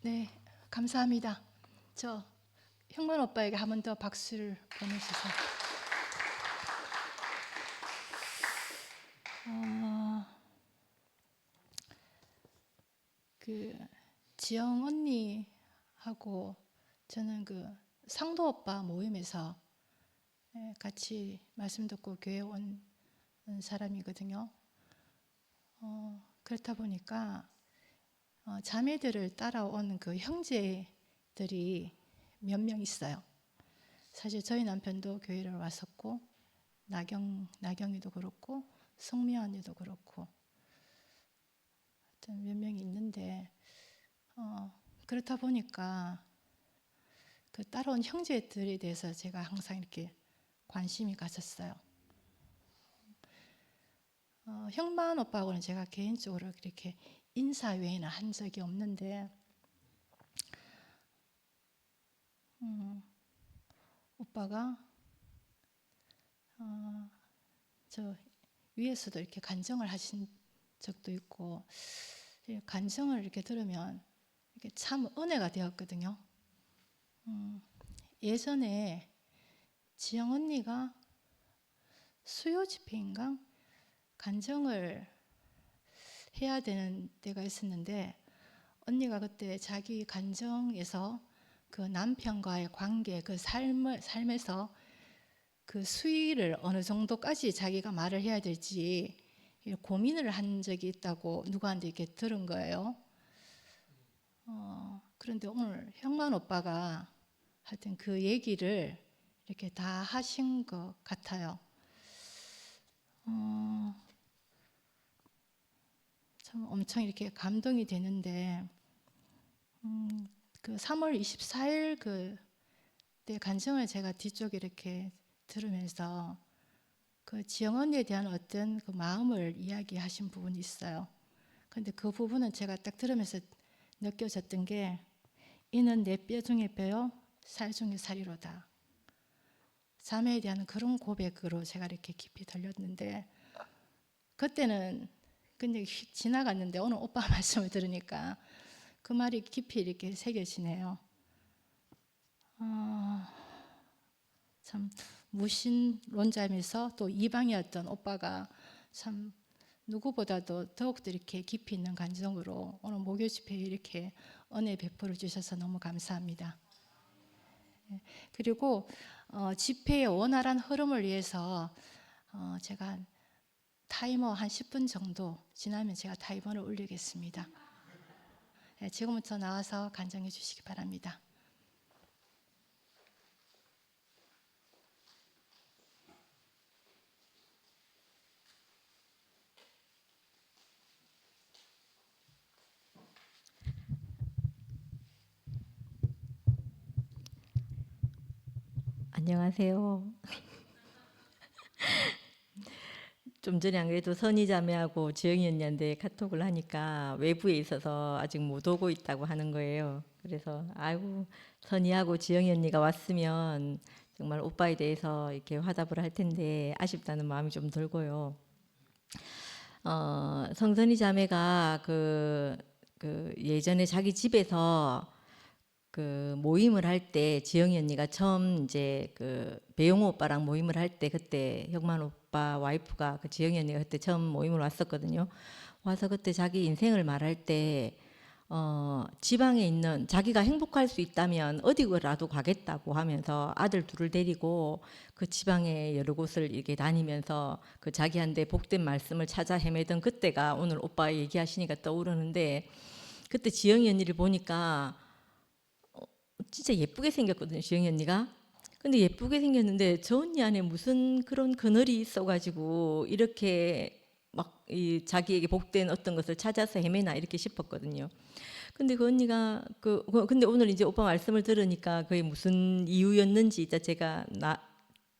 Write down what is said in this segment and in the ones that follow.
네, 감사합니다. 저 형만 오빠에게 한 번 더 박수를 보내주세요. 그 지영 언니하고 저는 그 상도 오빠 모임에서 같이 말씀 듣고 교회 온 사람이거든요. 그렇다 보니까 자매들을 따라온 그 형제들이 몇 명 있어요. 사실 저희 남편도 교회를 왔었고 나경이도 그렇고 성미아 언니도 그렇고 하여튼 몇 명이 있는데 그렇다 보니까 그 따라온 형제들에 대해서 제가 항상 이렇게 관심이 갔었어요. 형만 오빠하고는 제가 개인적으로 이렇게 인사 외에는 한 적이 없는데 오빠가 저 위에서도 이렇게 간증을 하신 적도 있고 간증을 이렇게 들으면 이렇게 참 은혜가 되었거든요. 예전에 지영 언니가 수요 집회인가 간증을 해야 되는 때가 있었는데 언니가 그때 자기 간증에서 그 남편과의 관계, 그 삶에서 그 수위를 어느 정도까지 자기가 말을 해야 될지 고민을 한 적이 있다고 누구한테 이렇게 들은 거예요. 그런데 오늘 형만 오빠가 하여튼 그 얘기를 이렇게 다 하신 것 같아요. 참 엄청 이렇게 감동이 되는데 그 3월 24일 그때 간증을 제가 뒤쪽에 이렇게 들으면서 그 지영 언니에 대한 어떤 그 마음을 이야기하신 부분이 있어요. 근데 그 부분은 제가 딱 들으면서 느껴졌던 게 이는 내 뼈 중에 뼈요 살 중에 살이로다. 자매에 대한 그런 고백으로 제가 이렇게 깊이 들렸는데 그때는 그냥 휙 지나갔는데 오늘 오빠 말씀을 들으니까 그 말이 깊이 이렇게 새겨지네요. 참 무신론자면서 또 이방이었던 오빠가 참 누구보다도 더욱더 이렇게 깊이 있는 감정으로 오늘 목요 집회에 이렇게 은혜 베풀어 주셔서 너무 감사합니다. 그리고 집회의 원활한 흐름을 위해서 제가 타이머 한 10분 정도 지나면 제가 타이머를 올리겠습니다. 지금부터 나와서 간증해 주시기 바랍니다. 안녕하세요. 좀 전에 안 그래도 선희 자매하고 지영이 언니한테 카톡을 하니까 외부에 있어서 아직 못 오고 있다고 하는 거예요. 그래서 아이고 선희하고 지영이 언니가 왔으면 정말 오빠에 대해서 이렇게 화답을 할 텐데 아쉽다는 마음이 좀 들고요. 성선희 자매가 그 예전에 자기 집에서 그 모임을 할 때 지영이 언니가 처음 이제 그 배용호 오빠랑 모임을 할 때 그때 형만 오빠 와이프가 그 지영이 언니가 그때 처음 모임을 왔었거든요. 와서 그때 자기 인생을 말할 때 지방에 있는 자기가 행복할 수 있다면 어디라도 가겠다고 하면서 아들 둘을 데리고 그 지방에 여러 곳을 이렇게 다니면서 그 자기한테 복된 말씀을 찾아 헤매던 그때가 오늘 오빠 얘기하시니까 떠오르는데 그때 지영이 언니를 보니까 진짜 예쁘게 생겼거든요, 지영이 언니가. 근데 예쁘게 생겼는데 저 언니 안에 무슨 그런 그늘이 있어가지고 이렇게 막 이 자기에게 복된 어떤 것을 찾아서 헤매나 이렇게 싶었거든요. 근데 그 언니가 근데 오늘 이제 오빠 말씀을 들으니까 그게 무슨 이유였는지 이제 제가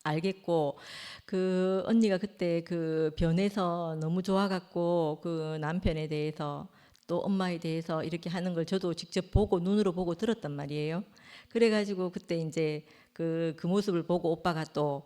알겠고 그 언니가 그때 그 변해서 너무 좋아갖고 그 남편에 대해서 또 엄마에 대해서 이렇게 하는 걸 저도 직접 보고 눈으로 보고 들었단 말이에요. 그래가지고 그때 이제 그 모습을 보고 오빠가 또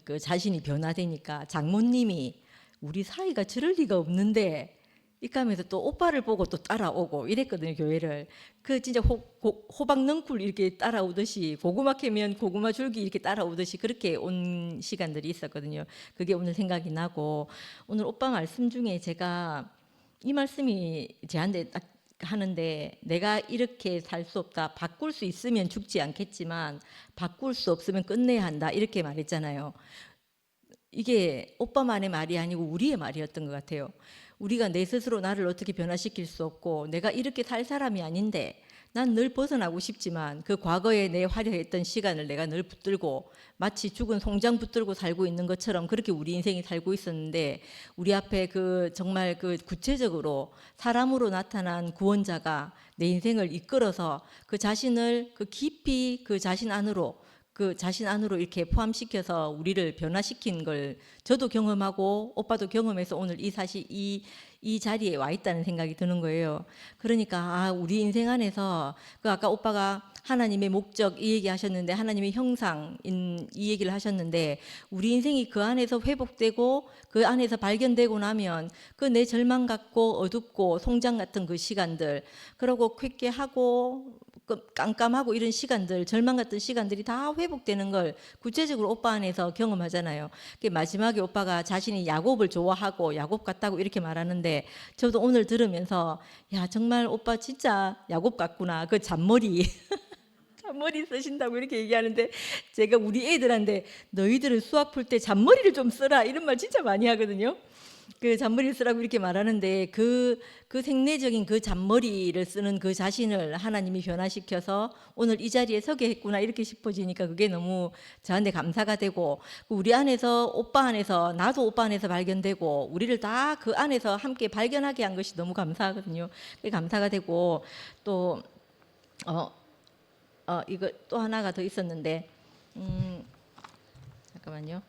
그 자신이 변화되니까 장모님이 우리 사이가 저럴 리가 없는데 입가면서 또 오빠를 보고 또 따라오고 이랬거든요, 교회를. 그 진짜 호박 넝쿨 이렇게 따라오듯이, 고구마 캐면 고구마 줄기 이렇게 따라오듯이 그렇게 온 시간들이 있었거든요. 그게 오늘 생각이 나고, 오늘 오빠 말씀 중에 제가 이 말씀이 제한테 딱 하는데, 내가 이렇게 살 수 없다, 바꿀 수 있으면 죽지 않겠지만 바꿀 수 없으면 끝내야 한다, 이렇게 말했잖아요. 이게 오빠만의 말이 아니고 우리의 말이었던 것 같아요. 우리가 내 스스로 나를 어떻게 변화시킬 수 없고, 내가 이렇게 살 사람이 아닌데, 난 늘 벗어나고 싶지만 그 과거에 내 화려했던 시간을 내가 늘 붙들고 마치 죽은 송장 붙들고 살고 있는 것처럼 그렇게 우리 인생이 살고 있었는데, 우리 앞에 그 정말 그 구체적으로 사람으로 나타난 구원자가 내 인생을 이끌어서 그 자신을 그 깊이 그 자신 안으로 이렇게 포함시켜서 우리를 변화시킨 걸 저도 경험하고 오빠도 경험해서 오늘 이 자리에 와 있다는 생각이 드는 거예요. 그러니까 우리 인생 안에서 그 아까 오빠가 하나님의 목적 이 얘기 하셨는데, 하나님의 형상인 이 얘기를 하셨는데, 우리 인생이 그 안에서 회복되고 그 안에서 발견되고 나면 그 내 절망 같고 어둡고 송장 같은 그 시간들, 그러고 쾌쾌하고 깜깜하고 이런 시간들, 절망 같은 시간들이 다 회복되는 걸 구체적으로 오빠 안에서 경험하잖아요. 마지막에 오빠가 자신이 야곱을 좋아하고 야곱 같다고 이렇게 말하는데, 저도 오늘 들으면서 야, 정말 오빠 진짜 야곱 같구나. 그 잔머리 잔머리 쓰신다고 이렇게 얘기하는데, 제가 우리 애들한테 너희들은 수학 풀 때 잔머리를 좀 써라 이런 말 진짜 많이 하거든요. 그 잔머리를 쓰라고 이렇게 말하는데, 그 생내적인 그 잔머리를 쓰는 그 자신을 하나님이 변화시켜서 오늘 이 자리에 서게 했구나 이렇게 싶어지니까 그게 너무 저한테 감사가 되고, 우리 안에서 오빠 안에서, 나도 오빠 안에서 발견되고 우리를 다 그 안에서 함께 발견하게 한 것이 너무 감사하거든요. 그게 감사가 되고, 또 이거 또 하나가 더 있었는데, 잠깐만요.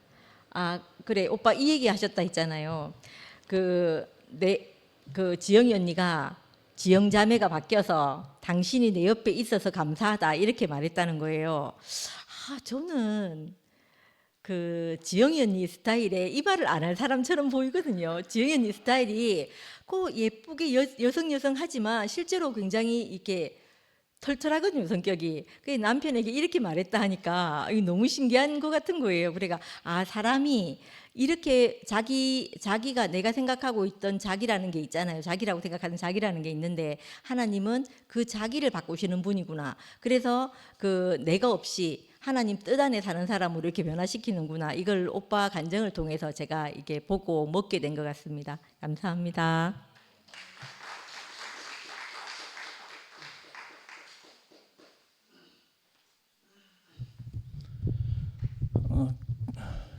그래, 오빠 이 얘기 하셨다 했잖아요. 그 지영이 언니가 지영 자매가 바뀌어서 당신이 내 옆에 있어서 감사하다 이렇게 말했다는 거예요. 저는 그 지영이 언니 스타일에 이 말을 안 할 사람처럼 보이거든요. 지영이 언니 스타일이 그 예쁘게 여성 하지만 실제로 굉장히 이렇게 털털하거든요, 성격이. 그 남편에게 이렇게 말했다 하니까 너무 신기한 것 같은 거예요. 그러니까 사람이 이렇게 자기가 내가 생각하고 있던 자기라는 게 있잖아요. 자기라고 생각하는 자기라는 게 있는데, 하나님은 그 자기를 바꾸시는 분이구나. 그래서 그 내가 없이 하나님 뜻 안에 사는 사람으로 이렇게 변화시키는구나. 이걸 오빠 간증을 통해서 제가 이게 보고 먹게 된 것 같습니다. 감사합니다.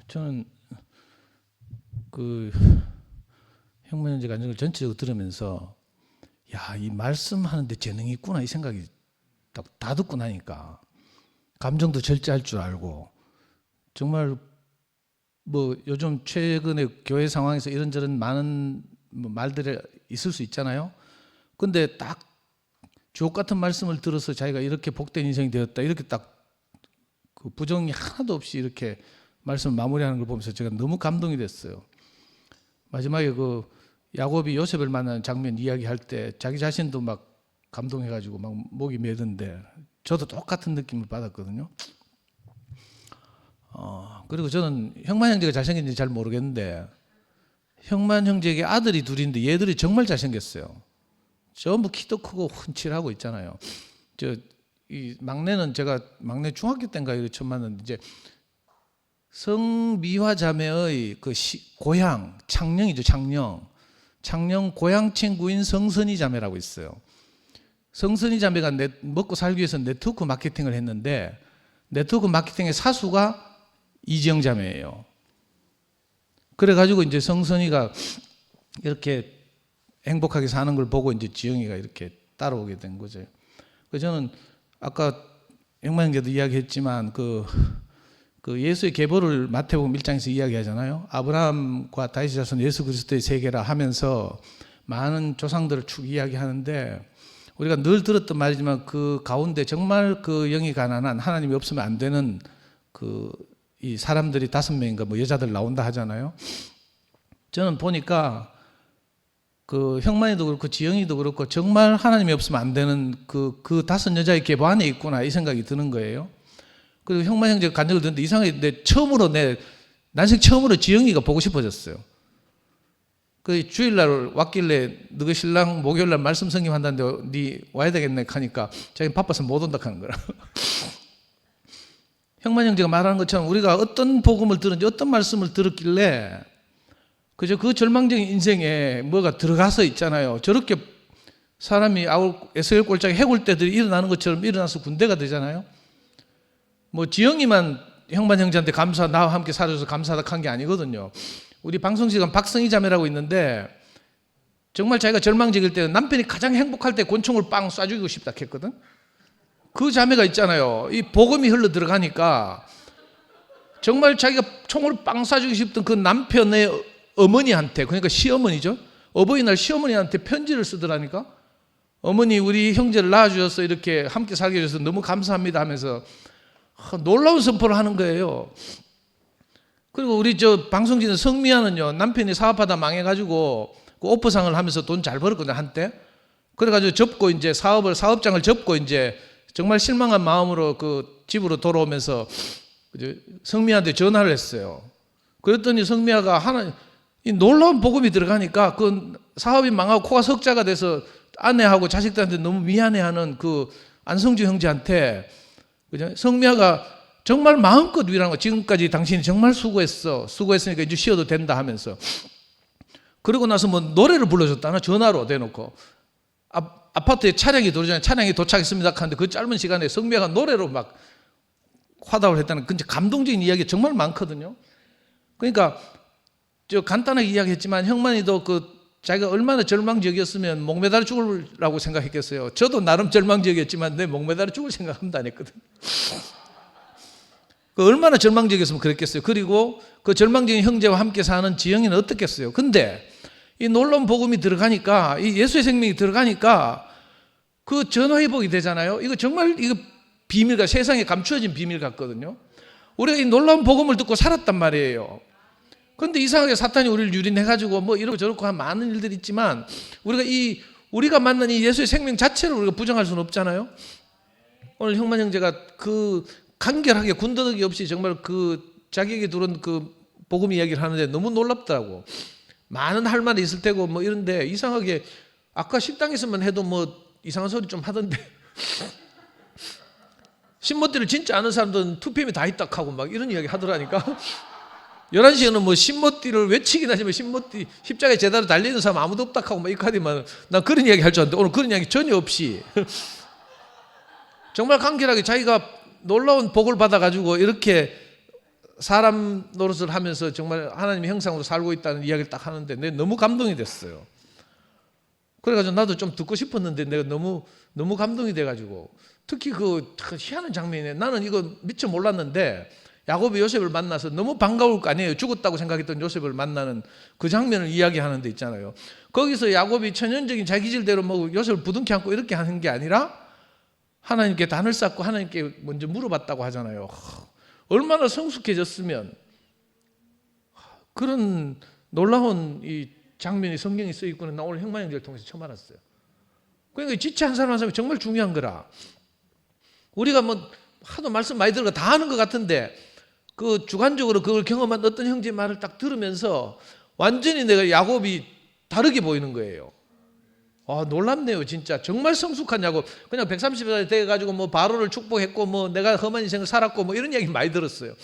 저는 그 형문현재 간증을 전체적으로 들으면서 이 말씀하는데 재능이 있구나 이 생각이 다 듣고 나니까, 감정도 절제할 줄 알고, 정말 뭐 요즘 최근에 교회 상황에서 이런저런 많은 말들이 있을 수 있잖아요. 근데 딱 주옥 같은 말씀을 들어서 자기가 이렇게 복된 인생이 되었다 이렇게 딱 그 부정이 하나도 없이 이렇게 말씀을 마무리하는 걸 보면서 제가 너무 감동이 됐어요. 마지막에 그 야곱이 요셉을 만나는 장면 이야기할 때 자기 자신도 막 감동해가지고 막 목이 메던데, 저도 똑같은 느낌을 받았거든요. 그리고 저는 형만 형제가 잘생겼는지 잘 모르겠는데, 형만 형제에게 아들이 둘인데 얘들이 정말 잘생겼어요. 전부 키도 크고 훤칠하고 있잖아요. 이 막내는 제가 막내 중학교 때인가 이렇게 처음 만났는데, 이제 성미화 자매의 그 고향 창녕이죠. 창녕 고향 친구인 성선이 자매라고 있어요. 성선이 자매가 먹고 살기 위해서 네트워크 마케팅을 했는데, 네트워크 마케팅의 사수가 이지영 자매예요. 그래가지고 이제 성선이가 이렇게 행복하게 사는 걸 보고 이제 지영이가 이렇게 따라오게 된 거죠. 그래서 저는 아까 영만형제도 이야기했지만 그 예수의 계보를 마태복음 1장에서 이야기하잖아요. 아브라함과 다윗의 자손 예수 그리스도의 세계라 하면서 많은 조상들을 쭉 이야기하는데, 우리가 늘 들었던 말이지만 그 가운데 정말 그 영이 가난한, 하나님이 없으면 안 되는 이 사람들이 5명인가 뭐 여자들 나온다 하잖아요. 저는 보니까 그 형만이도 그렇고 지영이도 그렇고 정말 하나님이 없으면 안 되는 그 다섯 여자의 계보 안에 있구나 이 생각이 드는 거예요. 그리고 형만 형제가 간증을 듣는데 이상하게 난생 처음으로 지영이가 보고 싶어졌어요. 그 주일날 왔길래 너희 신랑 목요일날 말씀 성김한다는데 니 와야 되겠네 하니까 자기는 바빠서 못 온다 하는 거라. 형만 형제가 말하는 것처럼 우리가 어떤 복음을 들은지 어떤 말씀을 들었길래 그저 그 절망적인 인생에 뭐가 들어가서 있잖아요. 저렇게 사람이 에스겔 꼴짝에 해골 때들이 일어나는 것처럼 일어나서 군대가 되잖아요. 뭐 지영이만 형만 형제한테 나와 함께 살아줘서 감사하다 한 게 아니거든요. 우리 방송시간 박성희 자매라고 있는데 정말 자기가 절망적일 때 남편이 가장 행복할 때 권총을 빵 쏴 죽이고 싶다 했거든. 그 자매가 있잖아요. 이 복음이 흘러 들어가니까 정말 자기가 총을 빵 쏴 죽이고 싶던 그 남편의 어머니한테, 그러니까 시어머니죠. 어버이날 시어머니한테 편지를 쓰더라니까. 어머니 우리 형제를 낳아주셔서 이렇게 함께 살게 해주셔서 너무 감사합니다 하면서 놀라운 선포를 하는 거예요. 그리고 우리 저 방송진의 성미아는요, 남편이 사업하다 망해가지고 그 오퍼상을 하면서 돈 잘 벌었거든요, 한때. 그래가지고 접고 이제 사업장을 접고 이제 정말 실망한 마음으로 그 집으로 돌아오면서 성미아한테 전화를 했어요. 그랬더니 성미아가 이 놀라운 복음이 들어가니까 그 사업이 망하고 코가 석자가 돼서 아내하고 자식들한테 너무 미안해하는 그 안성주 형제한테 그죠? 성미아가 정말 마음껏 위로하는 거. 지금까지 당신이 정말 수고했으니까 이제 쉬어도 된다 하면서. 그러고 나서 뭐 노래를 불러줬다나 전화로 대놓고 아파트에 차량이 들어오잖아요. 차량이 도착했습니다 하는데 그 짧은 시간에 성미아가 노래로 막 화답을 했다는 근데 감동적인 이야기가 정말 많거든요. 그러니까 저 간단하게 이야기했지만 형만이도 자기가 얼마나 절망적이었으면 목매달아 죽으라고 생각했겠어요. 저도 나름 절망적이었지만 내 목매달아 죽을 생각합니다 안 했거든. 얼마나 절망적이었으면 그랬겠어요. 그리고 그 절망적인 형제와 함께 사는 지영이는 어떻겠어요. 근데 이 놀라운 복음이 들어가니까, 이 예수의 생명이 들어가니까 그 전화위복이 되잖아요. 이거 정말 비밀과 세상에 감추어진 비밀 같거든요. 우리가 이 놀라운 복음을 듣고 살았단 말이에요. 그런데 이상하게 사탄이 우리를 유린해가지고 뭐 이러고 저러고 한 많은 일들이 있지만 우리가 만난 이 예수의 생명 자체를 우리가 부정할 수는 없잖아요. 오늘 형만 형제가 간결하게 군더더기 없이 정말 자기에게 들어온 복음 이야기를 하는데 너무 놀랍더라고. 많은 할 말이 있을 테고 뭐 이런데 이상하게 아까 식당에서만 해도 뭐 이상한 소리 좀 하던데 신모띠를 진짜 아는 사람들은 투팸이 다 있다 하고 막 이런 이야기 하더라니까. 11시에는 뭐 신모띠를 외치긴 하지만 신모띠 십자가에 제대로 달리는 사람 아무도 없다 하고 막 이렇게 하더만 난 그런 이야기 할 줄 알았는데 오늘 그런 이야기 전혀 없이 정말 간결하게 자기가 놀라운 복을 받아가지고 이렇게 사람 노릇을 하면서 정말 하나님의 형상으로 살고 있다는 이야기를 딱 하는데 내가 너무 감동이 됐어요. 그래가지고 나도 좀 듣고 싶었는데 내가 너무 감동이 돼가지고 특히 희한한 장면이네. 나는 이거 미처 몰랐는데 야곱이 요셉을 만나서 너무 반가울 거 아니에요. 죽었다고 생각했던 요셉을 만나는 그 장면을 이야기하는 데 있잖아요. 거기서 야곱이 천연적인 자기 질대로 뭐 요셉을 부둥켜 안고 이렇게 하는 게 아니라 하나님께 단을 쌓고 하나님께 먼저 물어봤다고 하잖아요. 얼마나 성숙해졌으면 그런 놀라운 이 장면이 성경에 써 있고는 나 오늘 형만 형제를 통해서 처음 알았어요. 그러니까 지체 한 사람 한 사람이 정말 중요한 거라. 우리가 뭐 하도 말씀 많이 들어가 다 하는 것 같은데 주관적으로 그걸 경험한 어떤 형제의 말을 딱 들으면서 완전히 내가 야곱이 다르게 보이는 거예요. 놀랍네요 진짜. 정말 성숙한 야곱. 그냥 130살 돼가지고 뭐 바로를 축복했고 뭐 내가 험한 인생을 살았고 뭐 이런 얘기 많이 들었어요.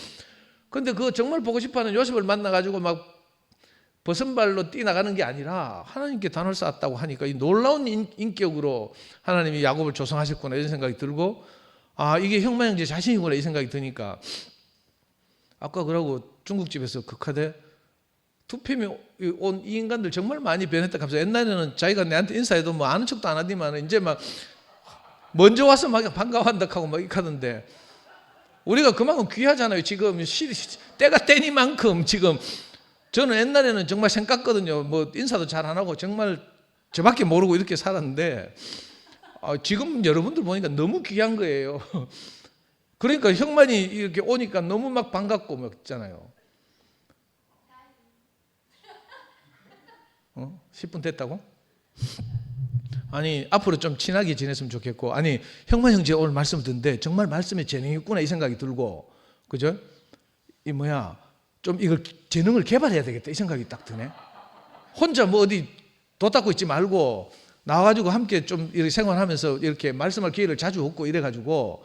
근데 정말 보고 싶어하는 요셉을 만나가지고 막 벗은발로 뛰어나가는 게 아니라 하나님께 단을 쌓았다고 하니까 이 놀라운 인격으로 하나님이 야곱을 조성하셨구나 이런 생각이 들고 이게 형만 형제 자신이구나 이 생각이 드니까 아까 그러고 중국집에서 극하되 투팸이 온 이 인간들 정말 많이 변했다 하면서 옛날에는 자기가 내한테 인사해도 뭐 아는 척도 안 하더만 이제 막 먼저 와서 막 반가워한다 하고 막 이렇게 하던데 우리가 그만큼 귀하잖아요. 지금 때가 때니만큼 지금 저는 옛날에는 정말 생각거든요. 뭐 인사도 잘 안 하고 정말 저밖에 모르고 이렇게 살았는데 지금 여러분들 보니까 너무 귀한 거예요. 그러니까 형만이 이렇게 오니까 너무 막 반갑고 막 있잖아요. 10분 됐다고? 아니 앞으로 좀 친하게 지냈으면 좋겠고, 아니 형만 형제 오늘 말씀 듣는데 정말 말씀에 재능이 있구나 이 생각이 들고, 그죠? 이 뭐야 좀 이걸 재능을 개발해야 되겠다 이 생각이 딱 드네. 혼자 뭐 어디 도 닦고 있지 말고 나와가지고 함께 좀 이렇게 생활하면서 이렇게 말씀할 기회를 자주 얻고 이래가지고,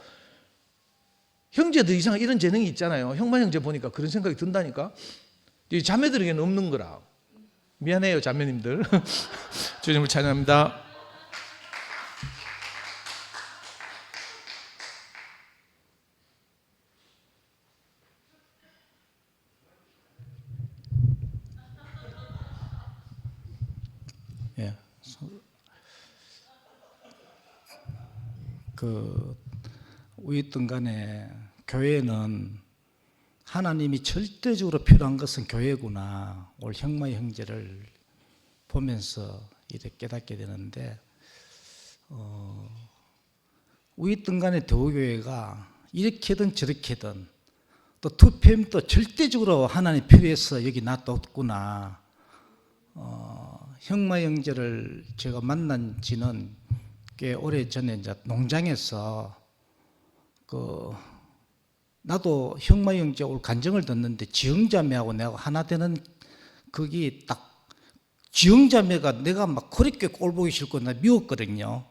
형제들 이상 이런 재능이 있잖아요. 형만 형제 보니까 그런 생각이 든다니까. 이 자매들에게는 없는 거라. 미안해요 자매님들. 주님을 찬양합니다. 예. 그 어쨌든 간에 교회는 하나님이 절대적으로 필요한 것은 교회구나. 올 형마의 형제를 보면서 이렇게 깨닫게 되는데, 어쨌든 간에 대우교회가 이렇게든 저렇게든 또 투표도 절대적으로 하나님 필요해서 여기 놔뒀구나. 형마 형제를 제가 만난 지는 꽤 오래 전에 이제 농장에서 나도 형마 형제 올 간증을 듣는데 지영자매하고 내가 하나 되는 그게 딱 지영자매가 내가 막 그렇게 꼴 보기 싫고 나 미웠거든요.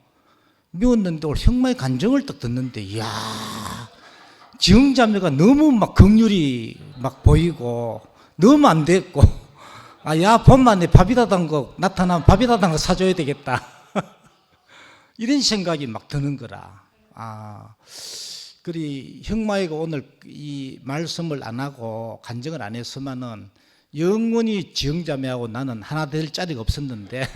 미웠는데 올 형마의 간증을 딱 듣는데 이야 지영자매가 너무 막 긍휼이 막 보이고 너무 안 됐고 야 봄만 내 밥이다 단 거 나타나면 밥이다 단 거 사줘야 되겠다. 이런 생각이 막 드는 거라. 그리 형마이가 오늘 이 말씀을 안 하고 간증을 안 했으면은 영원히 지영자매하고 나는 하나 될 자리가 없었는데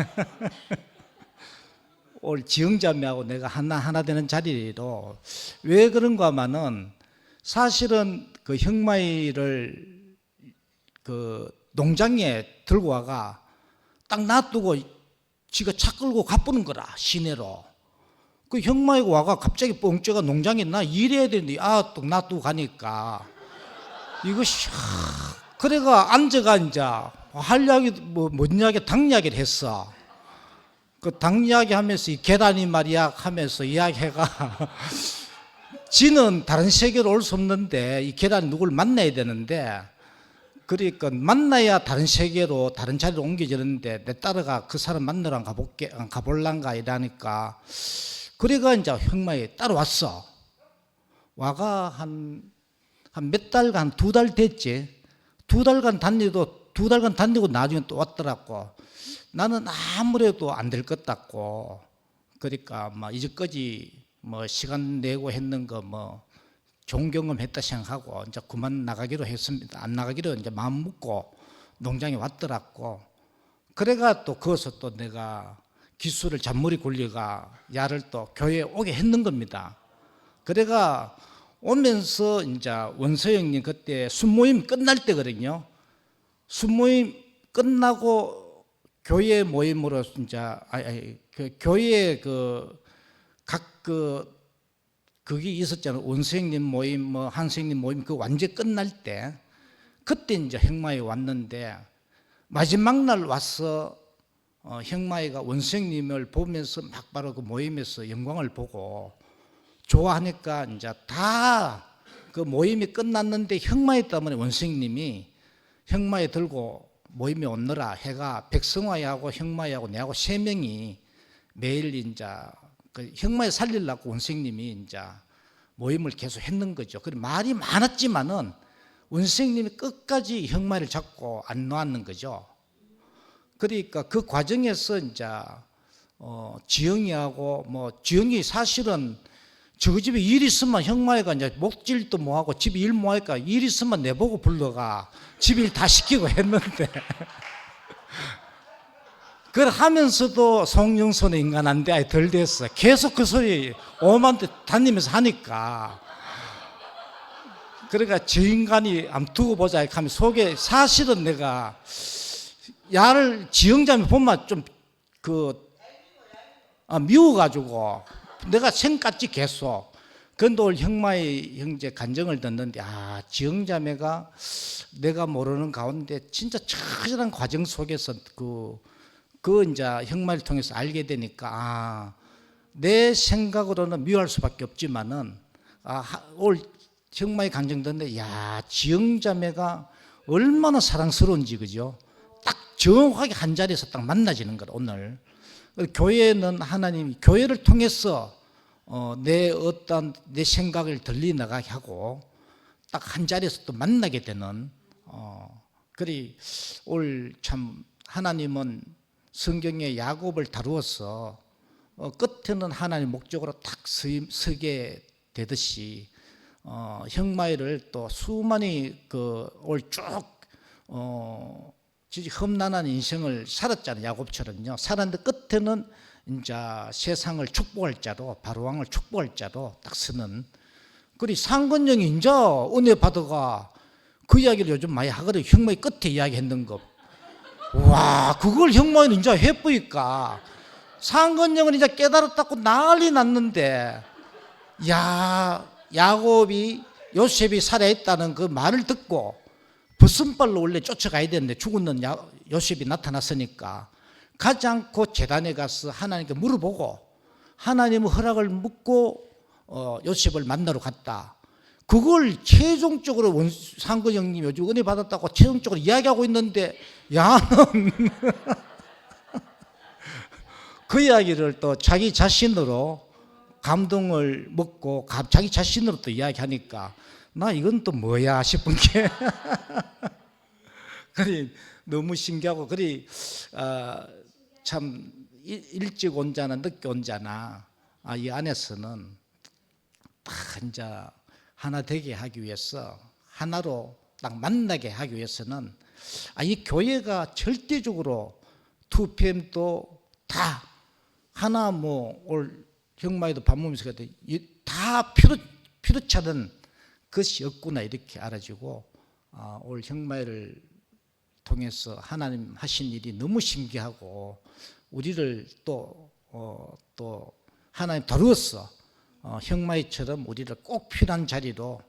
오늘 지영자매하고 내가 하나 되는 자리로 왜 그런가 하면은 사실은 그 형마이를 그 농장에 들고 와가 딱 놔두고 지가 차 끌고 가보는 거라 시내로. 그 형마이가 와가 갑자기 뻥쪄가 농장에 나 일해야 되는데 또 놔두고 가니까 이것이 그래가 앉아가 이제 할 이야기 뭔 이야기 당 이야기를 했어. 그 당 이야기 하면서 이 계단이 말이야 하면서 이야기해가 지는 다른 세계로 올 수 없는데 이 계단이 누굴 만나야 되는데 그러니까 만나야 다른 세계로 다른 자리로 옮겨지는데 내 딸아가 그 사람 만나러 가볼란가 이러니까 그래가 이제 형마에 따라왔어. 와가 한 몇 달간 2달 됐지. 2달간 다니고 나중에 또 왔더라고. 나는 아무래도 안 될 것 같고 그러니까 막 이제까지 뭐 시간 내고 했는 거 뭐 좋은 경험 했다 생각하고 이제 그만 나가기로 했습니다. 안 나가기로 이제 마음 먹고 농장에 왔더라고. 그래가 또 거기서 또 내가 기술을 잔머리 굴려가 야를 또 교회에 오게 했는 겁니다. 그래가 오면서 이제 원서 형님 그때 순모임 끝날 때거든요. 순모임 끝나고 교회 모임으로 이제 그 교회에 그게 있었잖아요. 원서 형님 모임 뭐 한서 형님 모임 그 완전 끝날 때 그때 이제 형마에 왔는데 마지막 날 와서 형마이가 원생님을 보면서 막 바로 그 모임에서 영광을 보고 좋아하니까 이제 다 그 모임이 끝났는데 형마이 때문에 원생님이 형마이 들고 모임에 오느라 해가 백성화하고 형마이하고 내하고 3명이 매일 이제 그 형마이 살리려고 원생님이 이제 모임을 계속 했는 거죠. 그래 말이 많았지만은 원생님이 끝까지 형마이를 잡고 안 놓았는 거죠. 그러니까 그 과정에서 이제 지영이하고 뭐 지영이 사실은 저 집에 일 있으면 형마이가 이제 목질도 뭐하고 집에 일 뭐하니까 일 있으면 내보고 불러가 집 일 다 시키고 했는데 그걸 하면서도 송영선의 인간한데 아예 덜 됐어. 계속 그 소리 오만데 다니면서 하니까 그러니까 저 인간이 안 두고 보자 하면 속에 사실은 내가 야를 지영자매 보면 좀 미워가지고 내가 생각지 계속. 그런데 오늘 형마의 형제 간증을 듣는데 지영자매가 내가 모르는 가운데 진짜 처절한 과정 속에서 그 이제 형말을 통해서 알게 되니까 내 생각으로는 미워할 수밖에 없지만은 올 형말이 강정되는데 지영자매가 얼마나 사랑스러운지 그죠? 딱 정확하게 한 자리에서 딱 만나지는 거라 오늘. 교회는 하나님이 교회를 통해서 내 생각을 들리 나가게 하고 딱 한 자리에서 또 만나게 되는 그리 올 참 하나님은 성경에 야곱을 다루어서 끝에는 하나님 목적으로 딱 서게 되듯이 형마이를 또 수많이 올쭉 험난한 인생을 살았잖아요. 야곱처럼요. 살았는데 끝에는 이제 세상을 축복할 자로 바로왕을 축복할 자로 딱 서는. 그리 상건령이 이제 은혜 받아가 그 이야기를 요즘 많이 하거든요. 형마이 끝에 이야기했는 거. 와, 그걸 형마이는 이제 해보니까 상건령은 이제 깨달았다고 난리 났는데, 야곱이 요셉이 살아있다는 그 말을 듣고 벗은발로 원래 쫓아가야 되는데 죽었는 요셉이 나타났으니까 가지 않고 제단에 가서 하나님께 물어보고 하나님의 허락을 묻고 요셉을 만나러 갔다. 그걸 최종적으로 상근형님 요즘 은혜 받았다고 최종적으로 이야기하고 있는데 야는 그 이야기를 또 자기 자신으로 감동을 먹고 자기 자신으로 또 이야기하니까 나 이건 또 뭐야 싶은 게 그리 너무 신기하고 그리 참 일찍 온 자나 늦게 온 자나 이 안에서는 딱 이제 하나 되게 하기 위해서 하나로 딱 만나게 하기 위해서는 이 교회가 절대적으로 2PM도 다 하나 올 형마이도 반모면서 다 필요치 않은 것이 없구나 이렇게 알아지고 올 형마이를 통해서 하나님 하신 일이 너무 신기하고 우리를 또 하나님 다루었어. 형마이처럼 우리를 꼭 필요한 자리로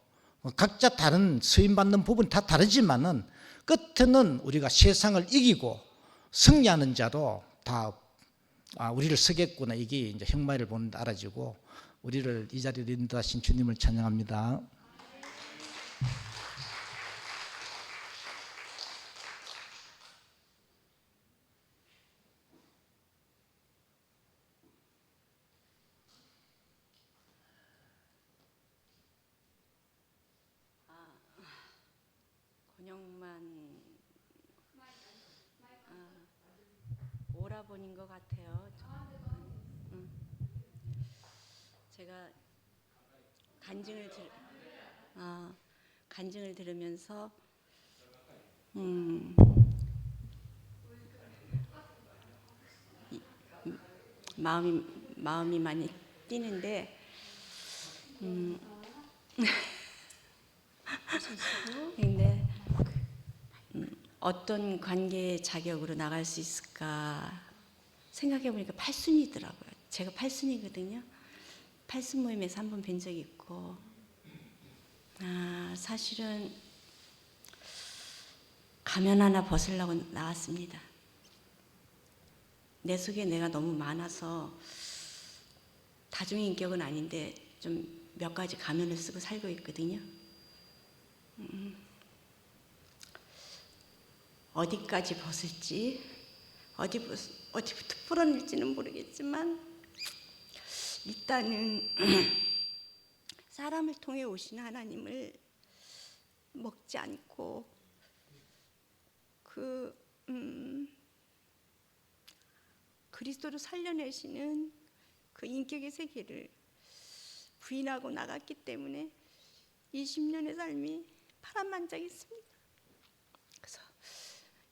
각자 다른 쓰임받는 부분 다 다르지만은 끝에는 우리가 세상을 이기고 승리하는 자로 다 우리를 쓰겠구나. 이게 이제 형마이를 보는데 알아지고 우리를 이 자리로 인도하신 주님을 찬양합니다. 권영만 오라버니인 것 같아요. 제가 간증을 들으면서 마음이 많이 뛰는데 근데 어떤 관계의 자격으로 나갈 수 있을까 생각해 보니까 팔순이더라고요. 제가 팔순이거든요. 팔순 모임에서 한번 뵌 적이 있고 사실은 가면 하나 벗으려고 나왔습니다. 내 속에 내가 너무 많아서 다중인격은 아닌데 좀 몇 가지 가면을 쓰고 살고 있거든요. 어디까지 벗을지 어디부터 풀어낼지는 모르겠지만 일단은 사람을 통해 오신 하나님을 먹지 않고 그리스도로 살려내시는 그 인격의 세계를 부인하고 나갔기 때문에 20년의 삶이 파란만장했습니다. 그래서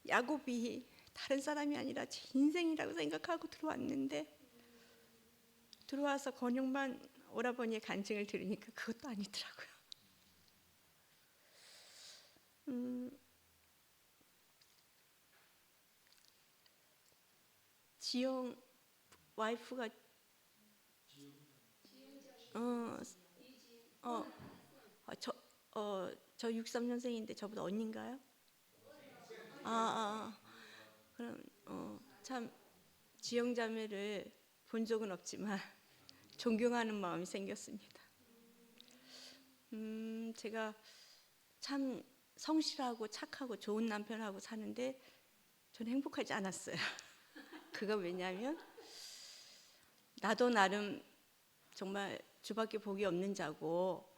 야곱이 다른 사람이 아니라 제 인생이라고 생각하고 들어왔는데 들어와서 권영만 오라버니의 간증을 들으니까 그것도 아니더라고요. 지영 와이프가 저 63년생인데 저보다 언니인가요? 그럼 참 지영자매를 본 적은 없지만 존경하는 마음이 생겼습니다. 제가 참 성실하고 착하고 좋은 남편하고 사는데 저는 행복하지 않았어요. 그가 왜냐하면 나도 나름 정말 주밖에 복이 없는 자고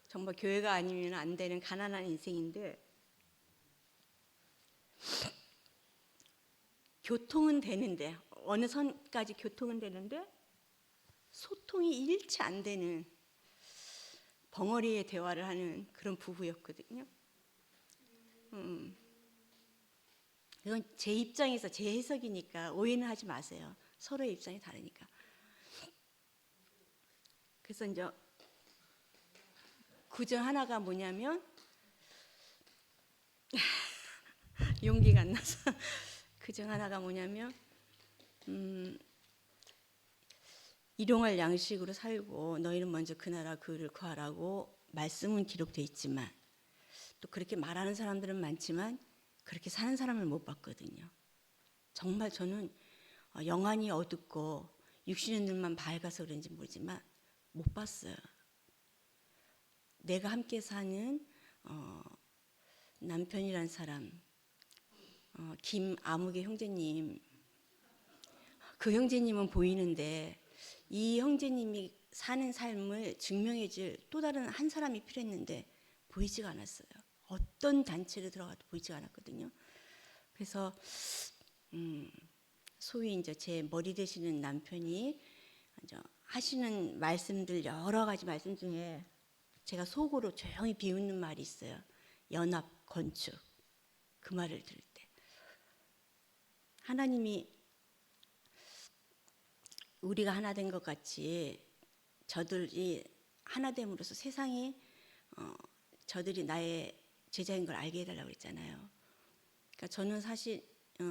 정말 교회가 아니면 안 되는 가난한 인생인데 교통은 되는데 어느 선까지 교통은 되는데 소통이 일치 안 되는 벙어리의 대화를 하는 그런 부부였거든요. 이건 제 입장에서 제 해석이니까 오해는 하지 마세요. 서로의 입장이 다르니까. 그래서 이제 그중 하나가 뭐냐면 용기가 안 나서 그중 하나가 뭐냐면 일용할 양식으로 살고 너희는 먼저 그 나라 그를 구하라고 말씀은 기록돼 있지만 또 그렇게 말하는 사람들은 많지만 그렇게 사는 사람을 못 봤거든요. 정말 저는 영안이 어둡고 육신의 눈만 밝아서 그런지 모르지만 못 봤어요. 내가 함께 사는 남편이란 사람, 김아무개 형제님, 그 형제님은 보이는데 이 형제님이 사는 삶을 증명해줄 또 다른 한 사람이 필요했는데 보이지가 않았어요. 어떤 단체를 들어가도 보이지가 않았거든요. 그래서 소위 이제 제 머리 되시는 남편이 이제 하시는 말씀들 여러 가지 말씀 중에 제가 속으로 조용히 비웃는 말이 있어요. 연합 건축. 그 말을 들을 때 하나님이 우리가 하나 된 것 같이 저들이 하나 됨으로써 세상이 저들이 나의 제자인 걸 알게 해달라고 그랬잖아요. 그러니까 저는 사실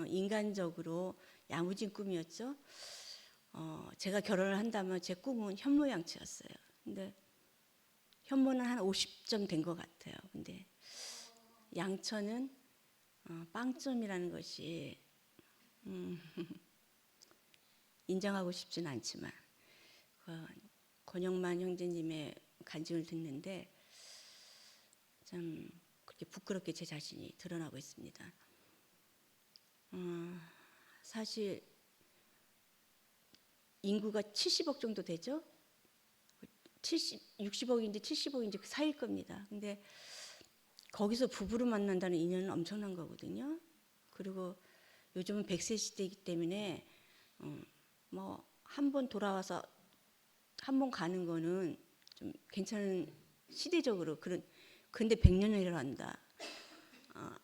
인간적으로 야무진 꿈이었죠. 제가 결혼을 한다면 제 꿈은 현모양처였어요. 근데 현모는 한 50점 된 것 같아요. 근데 양처는 빵점이라는 것이 인정하고 싶지는 않지만 권영만 형제님의 간증을 듣는데 참 그렇게 부끄럽게 제 자신이 드러나고 있습니다. 사실 인구가 70억 정도 되죠? 60억인지 70억인지 그 사이일 겁니다. 근데 거기서 부부를 만난다는 인연은 엄청난 거거든요. 그리고 요즘은 100세 시대이기 때문에 뭐 한 번 돌아와서 한 번 가는 거는 좀 괜찮은 시대적으로 그런. 근데 100년을 한다.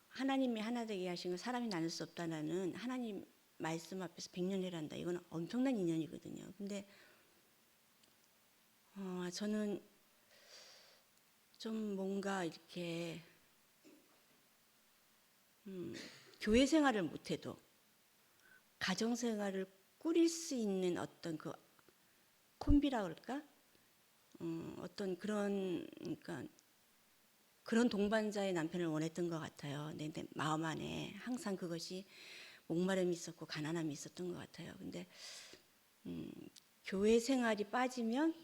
하나님이 하나 되게 하신 건 사람이 나눌 수 없다는 하나님 말씀 앞에서 100년을 한다. 이건 엄청난 인연이거든요. 근데 저는 좀 뭔가 이렇게 교회 생활을 못해도 가정 생활을 꾸릴 수 있는 어떤 그 콤비라 그럴까? 어떤 그런 그러니까 그런 동반자의 남편을 원했던 것 같아요. 내 마음 안에 항상 그것이 목마름이 있었고 가난함이 있었던 것 같아요. 근데 교회 생활이 빠지면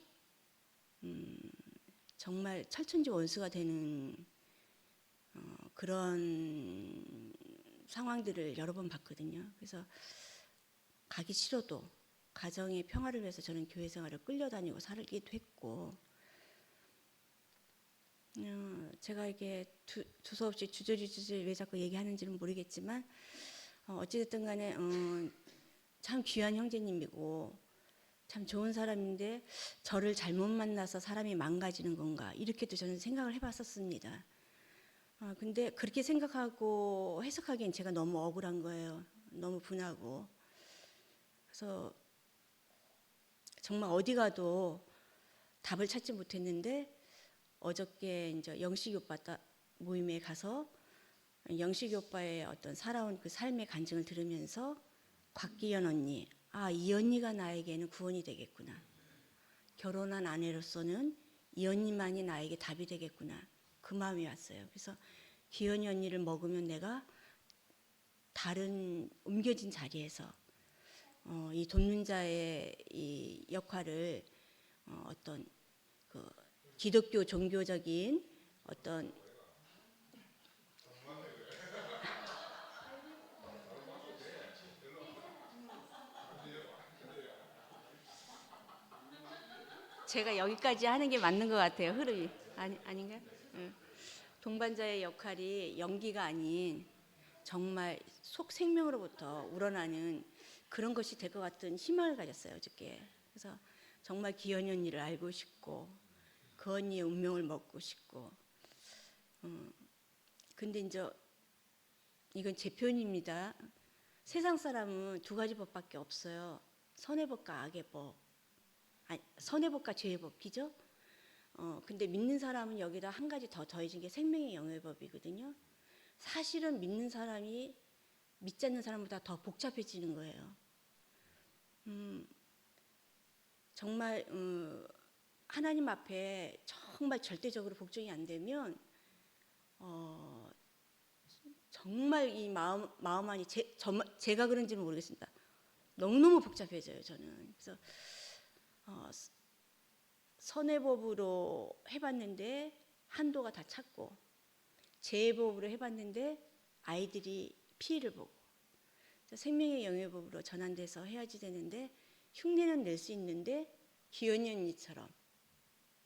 정말 철천지 원수가 되는 그런 상황들을 여러 번 봤거든요. 그래서 가기 싫어도 가정의 평화를 위해서 저는 교회 생활을 끌려다니고 살기도 했고, 제가 이게 두서없이 주저리 왜 자꾸 얘기하는지는 모르겠지만 어찌됐든 간에 참 귀한 형제님이고 참 좋은 사람인데 저를 잘못 만나서 사람이 망가지는 건가 이렇게도 저는 생각을 해봤었습니다. 근데 그렇게 생각하고 해석하기엔 제가 너무 억울한 거예요. 너무 분하고. 그래서 정말 어디 가도 답을 찾지 못했는데 어저께 이제 영식이 오빠 모임에 가서 영식이 오빠의 어떤 살아온 그 삶의 간증을 들으면서 곽기연 언니, 이 언니가 나에게는 구원이 되겠구나. 결혼한 아내로서는 이 언니만이 나에게 답이 되겠구나. 그 마음이 왔어요. 그래서 기연이 언니를 먹으면 내가 다른 옮겨진 자리에서 이 돕는 자의 이 역할을 어떤 그 기독교 종교적인 어떤 제가 여기까지 하는 게 맞는 것 같아요. 흐름이 아닌가요? 응. 동반자의 역할이 연기가 아닌 정말 속 생명으로부터 우러나는 그런 것이 될 것 같은 희망을 가졌어요, 어저께. 그래서 정말 기현이 언니를 알고 싶고 그 언니의 운명을 먹고 싶고. 근데 이제 이건 제 표현입니다. 세상 사람은 두 가지 법밖에 없어요. 선의 법과 악의 법. 아니, 선의 법과 죄의 법이죠. 근데 믿는 사람은 여기다 한 가지 더 더해진 게 생명의 영의 법이거든요. 사실은 믿는 사람이 믿지 않는 사람보다 더 복잡해지는 거예요. 정말 하나님 앞에 정말 절대적으로 복종이 안 되면 정말 이 마음 안이 제가 그런지는 모르겠습니다. 너무너무 복잡해져요, 저는. 그래서 선의 법으로 해봤는데 한도가 다 찼고, 죄의 법으로 해봤는데 아이들이 피해를 보고, 생명의 영의 법으로 전환돼서 해야지 되는데 흉내는 낼 수 있는데 기현이 언니처럼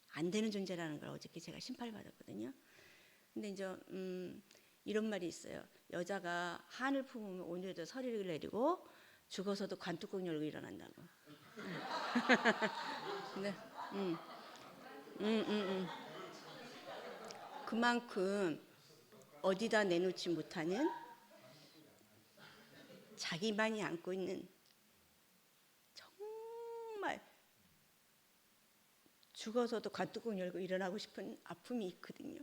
안 되는 존재라는 걸 어저께 제가 심판을 받았거든요. 근데 이제 이런 말이 있어요. 여자가 한을 품으면 오늘도 서리를 내리고 죽어서도 관뚜껑 열고 일어난다고. 네. 그만큼 어디다 내놓지 못하는 자기만이 안고 있는 정말 죽어서도 관뚜껑 열고 일어나고 싶은 아픔이 있거든요.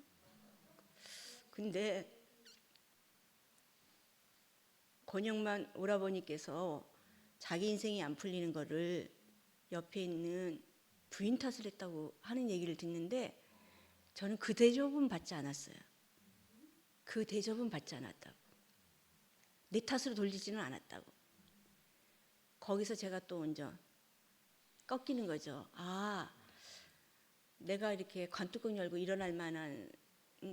근데 권영만 오라버니께서 자기 인생이 안 풀리는 거를 옆에 있는 부인 탓을 했다고 하는 얘기를 듣는데 저는 그 대접은 받지 않았어요. 그 대접은 받지 않았다고. 내 탓으로 돌리지는 않았다고. 거기서 제가 또 이제 꺾이는 거죠. 아, 내가 이렇게 관뚜껑 열고 일어날 만한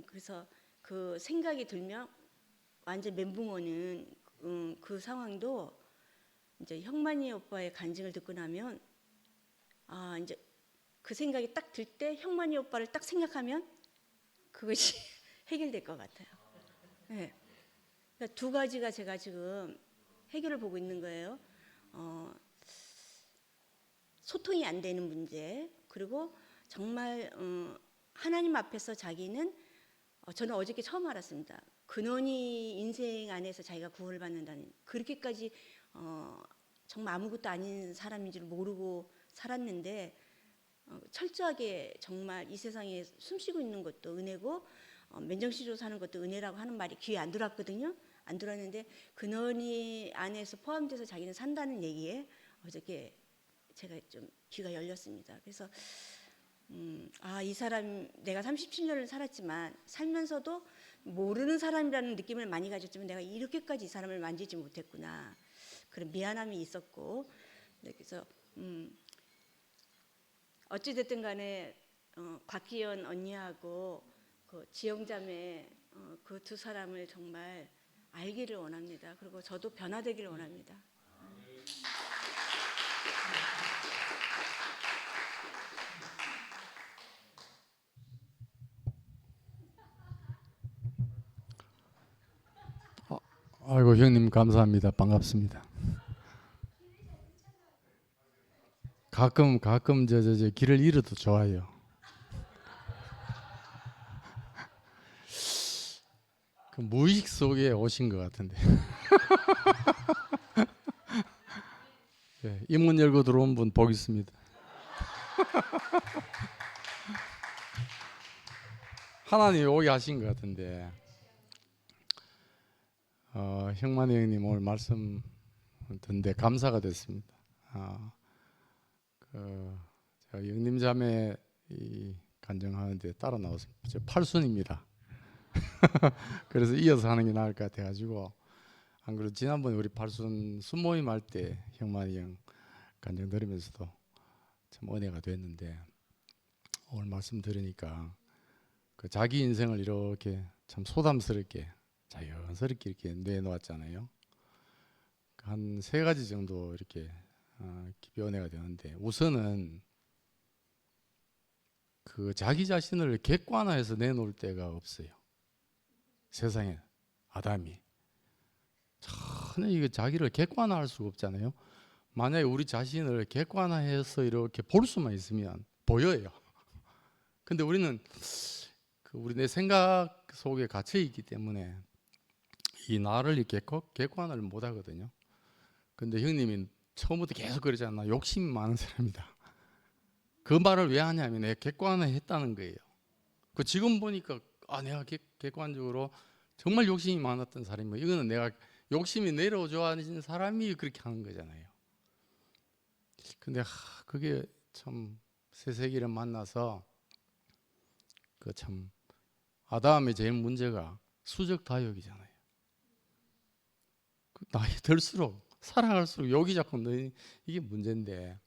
그래서 그 생각이 들면 완전 멘붕 오는 그 상황도 이제 형만이 오빠의 간증을 듣고 나면 아 이제 그 생각이 딱 들 때 형만이 오빠를 딱 생각하면 그것이 해결될 것 같아요. 네. 그러니까 두 가지가 제가 지금 해결을 보고 있는 거예요. 소통이 안 되는 문제, 그리고 정말 하나님 앞에서 자기는 저는 어저께 처음 알았습니다. 근원이 인생 안에서 자기가 구원을 받는다는, 그렇게까지 정말 아무것도 아닌 사람인 줄 모르고 살았는데 철저하게 정말 이 세상에 숨쉬고 있는 것도 은혜고 맨정신으로 사는 것도 은혜라고 하는 말이 귀에 안 들어왔거든요. 안 들어왔는데 근원이 안에서 포함돼서 자기는 산다는 얘기에 어저께 제가 좀 귀가 열렸습니다. 그래서 이 사람 내가 37년을 살았지만 살면서도 모르는 사람이라는 느낌을 많이 가졌지만 내가 이렇게까지 이 사람을 만지지 못했구나. 그런 미안함이 있었고, 네, 그래서 어찌 됐든 간에 곽기연 언니하고 그 지영자매 그 두 사람을 정말 알기를 원합니다. 그리고 저도 변화되기를 원합니다. 아이고 형님 감사합니다. 반갑습니다. 가끔 저 길을 잃어도 좋아요. 그 무의식 속에 오신 것 같은데. 네, 입문 열고 들어온 분 복 있습니다. 하나님이 오게 하신 것 같은데. 형만이 형님 오늘 말씀 듣는데 감사가 됐습니다. 제가 영림 자매 이 간증하는데 따라 나왔습니다. 저 팔순입니다. 그래서 이어서 하는 게 나을 것 같아가지고 안 그래도 지난번에 우리 발순 순모임 할 때 형만이 형 간증 들으면서도 참 은혜가 됐는데, 오늘 말씀 들으니까 그 자기 인생을 이렇게 참 소담스럽게 자연스럽게 이렇게 내놓았잖아요. 한 3가지 정도 이렇게 깊이 은혜가 되는데, 우선은 그 자기 자신을 객관화해서 내놓을 때가 없어요. 세상에 아담이 전혀 이거 자기를 객관화할 수가 없잖아요. 만약에 우리 자신을 객관화해서 이렇게 볼 수만 있으면 보여요. 근데 우리는 우리 내 생각 속에 갇혀 있기 때문에 이 나를 이렇게 객관화를 못 하거든요. 근데 형님이 처음부터 계속 그러잖아. 욕심이 많은 사람이다. 그 말을 왜 하냐면 내가 객관화했다는 거예요. 그 지금 보니까 내가 객관적으로 정말 욕심이 많았던 사람이고, 이거는 내가 욕심이 내려줘하는 사람이 그렇게 하는 거잖아요. 근데 그게 참 새세기를 만나서 그 참 아담의 제일 문제가 수적 다욕이잖아요. 나이 들수록 살아갈수록 욕이 자꾸 늘 이게 문제인데,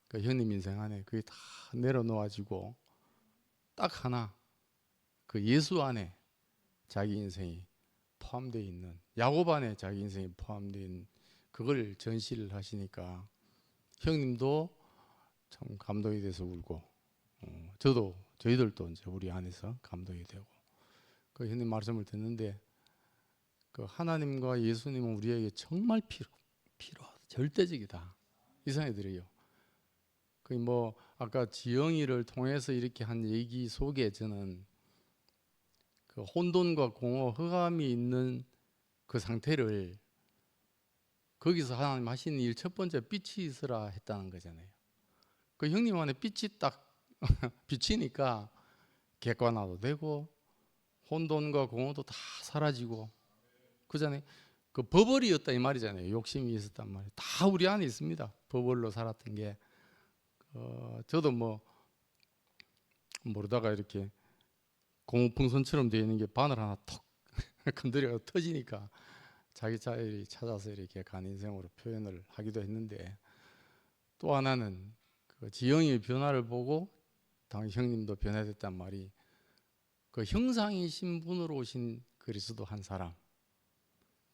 그 형님 인생 안에 그게 다 내려놓아지고 딱 하나, 그 예수 안에 자기 인생이 포함되어 있는, 야곱 안에 자기 인생이 포함되어 있는 그걸 전시를 하시니까 형님도 참 감동이 돼서 울고, 저희들도 이제 우리 안에서 감동이 되고, 그 형님 말씀을 듣는데 그 하나님과 예수님은 우리에게 정말 필요하다, 절대적이다, 이 생각이 들어요. 그 뭐 아까 지영이를 통해서 이렇게 한 얘기 속에 저는 그 혼돈과 공허, 흑암이 있는 그 상태를, 거기서 하나님 하시는 일 첫 번째 빛이 있으라 했다는 거잖아요. 그 형님 안에 빛이 딱 비치니까 객관화도 되고 혼돈과 공허도 다 사라지고, 그전에 그 버벌이었다 이 말이잖아요. 욕심이 있었단 말이에요. 다 우리 안에 있습니다. 버벌로 살았던 게. 저도 뭐 모르다가 이렇게 고무풍선처럼 되어 있는 게 바늘 하나 톡 건드려 터지니까 자기 자리를 찾아서 이렇게 간 인생으로 표현을 하기도 했는데, 또 하나는 그 지영이의 변화를 보고 당시 형님도 변화됐단 말이, 그 형상이신 분으로 오신 그리스도 한 사람,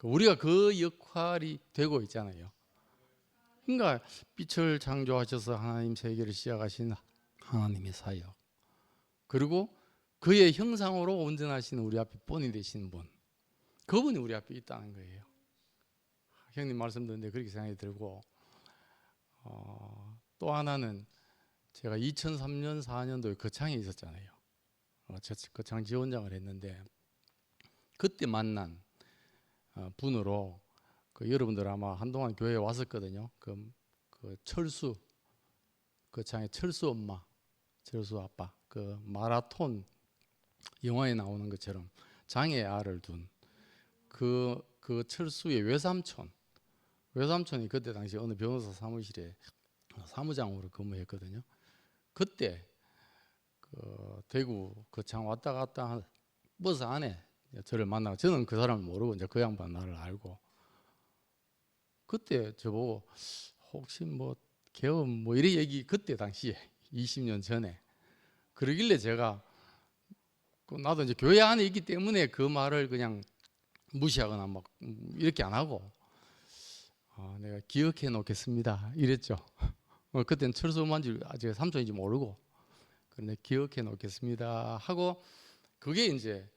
우리가 그 역할이 되고 있잖아요. 그러니까 빛을 창조하셔서 하나님 세계를 시작하신 하나님의 사역, 그리고 그의 형상으로 온전하신 우리 앞에 본이 되신 분, 그분이 우리 앞에 있다는 거예요. 형님 말씀 듣는데 그렇게 생각이 들고, 또 하나는 제가 2003년 4년도에 거창에 있었잖아요. 거창 지원장을 했는데 그때 만난 분으로, 그 여러분들 아마 한동안 교회에 왔었거든요. 그 철수, 거창의 철수 엄마, 철수 아빠, 그 마라톤 영화에 나오는 것처럼 장애 아를 둔 그 철수의 외삼촌이 그때 당시 어느 변호사 사무실에 사무장으로 근무했거든요. 그때 그 대구 거창 왔다 갔다 한 버스 안에 저를 만나고, 저는 그 사람을 모르고 이제 그 양반 나를 알고, 그때 저보고 혹시 뭐 개업 뭐 이래 얘기, 그때 당시에 20년 전에 그러길래 제가 나도 이제 교회 안에 있기 때문에 그 말을 그냥 무시하거나 막 이렇게 안 하고, 내가 기억해 놓겠습니다 이랬죠. 그때는 철수 엄마인지 아직 삼촌인지 모르고, 그런데 기억해 놓겠습니다 하고, 그게 이제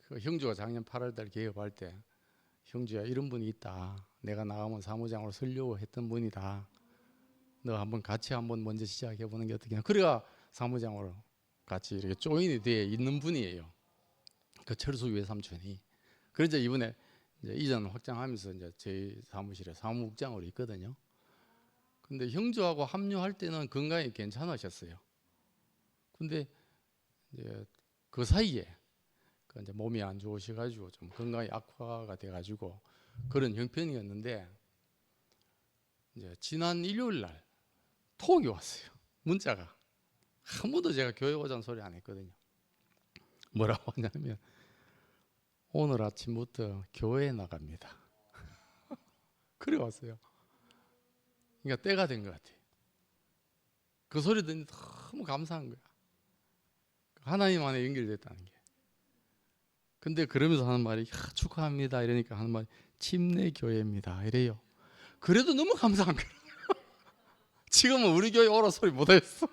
그 형주가 작년 8월달 개업할 때, 형주야 이런 분이 있다, 내가 나가면 사무장으로 서려고 했던 분이다, 너 한번 같이 한번 먼저 시작해 보는 게 어떻겠냐. 그래가 사무장으로 같이 이렇게 조인이 되어 있는 분이에요, 그 철수 외삼촌이. 그래서 이번에 이제 이전 확장하면서 이제 저희 사무실에 사무국장으로 있거든요. 근데 형주하고 합류할 때는 건강이 괜찮으셨어요. 근데 이제 그 사이에 그 이제 몸이 안 좋으셔가지고 좀 건강이 악화가 돼가지고 그런 형편이었는데, 이제 지난 일요일 날 톡이 왔어요. 문자가. 아무도 제가 교회 오자는 소리 안 했거든요. 뭐라고 하냐면 오늘 아침부터 교회에 나갑니다. 그래 왔어요. 그러니까 때가 된 것 같아요. 그 소리 듣니 너무 감사한 거야. 하나님 안에 연결됐다는 게. 근데 그러면서 하는 말이 축하합니다 이러니까 하는 말이 침례교회입니다 이래요. 그래도 너무 감사한 거야. 지금은 우리 교회 오라 소리 못하겠어.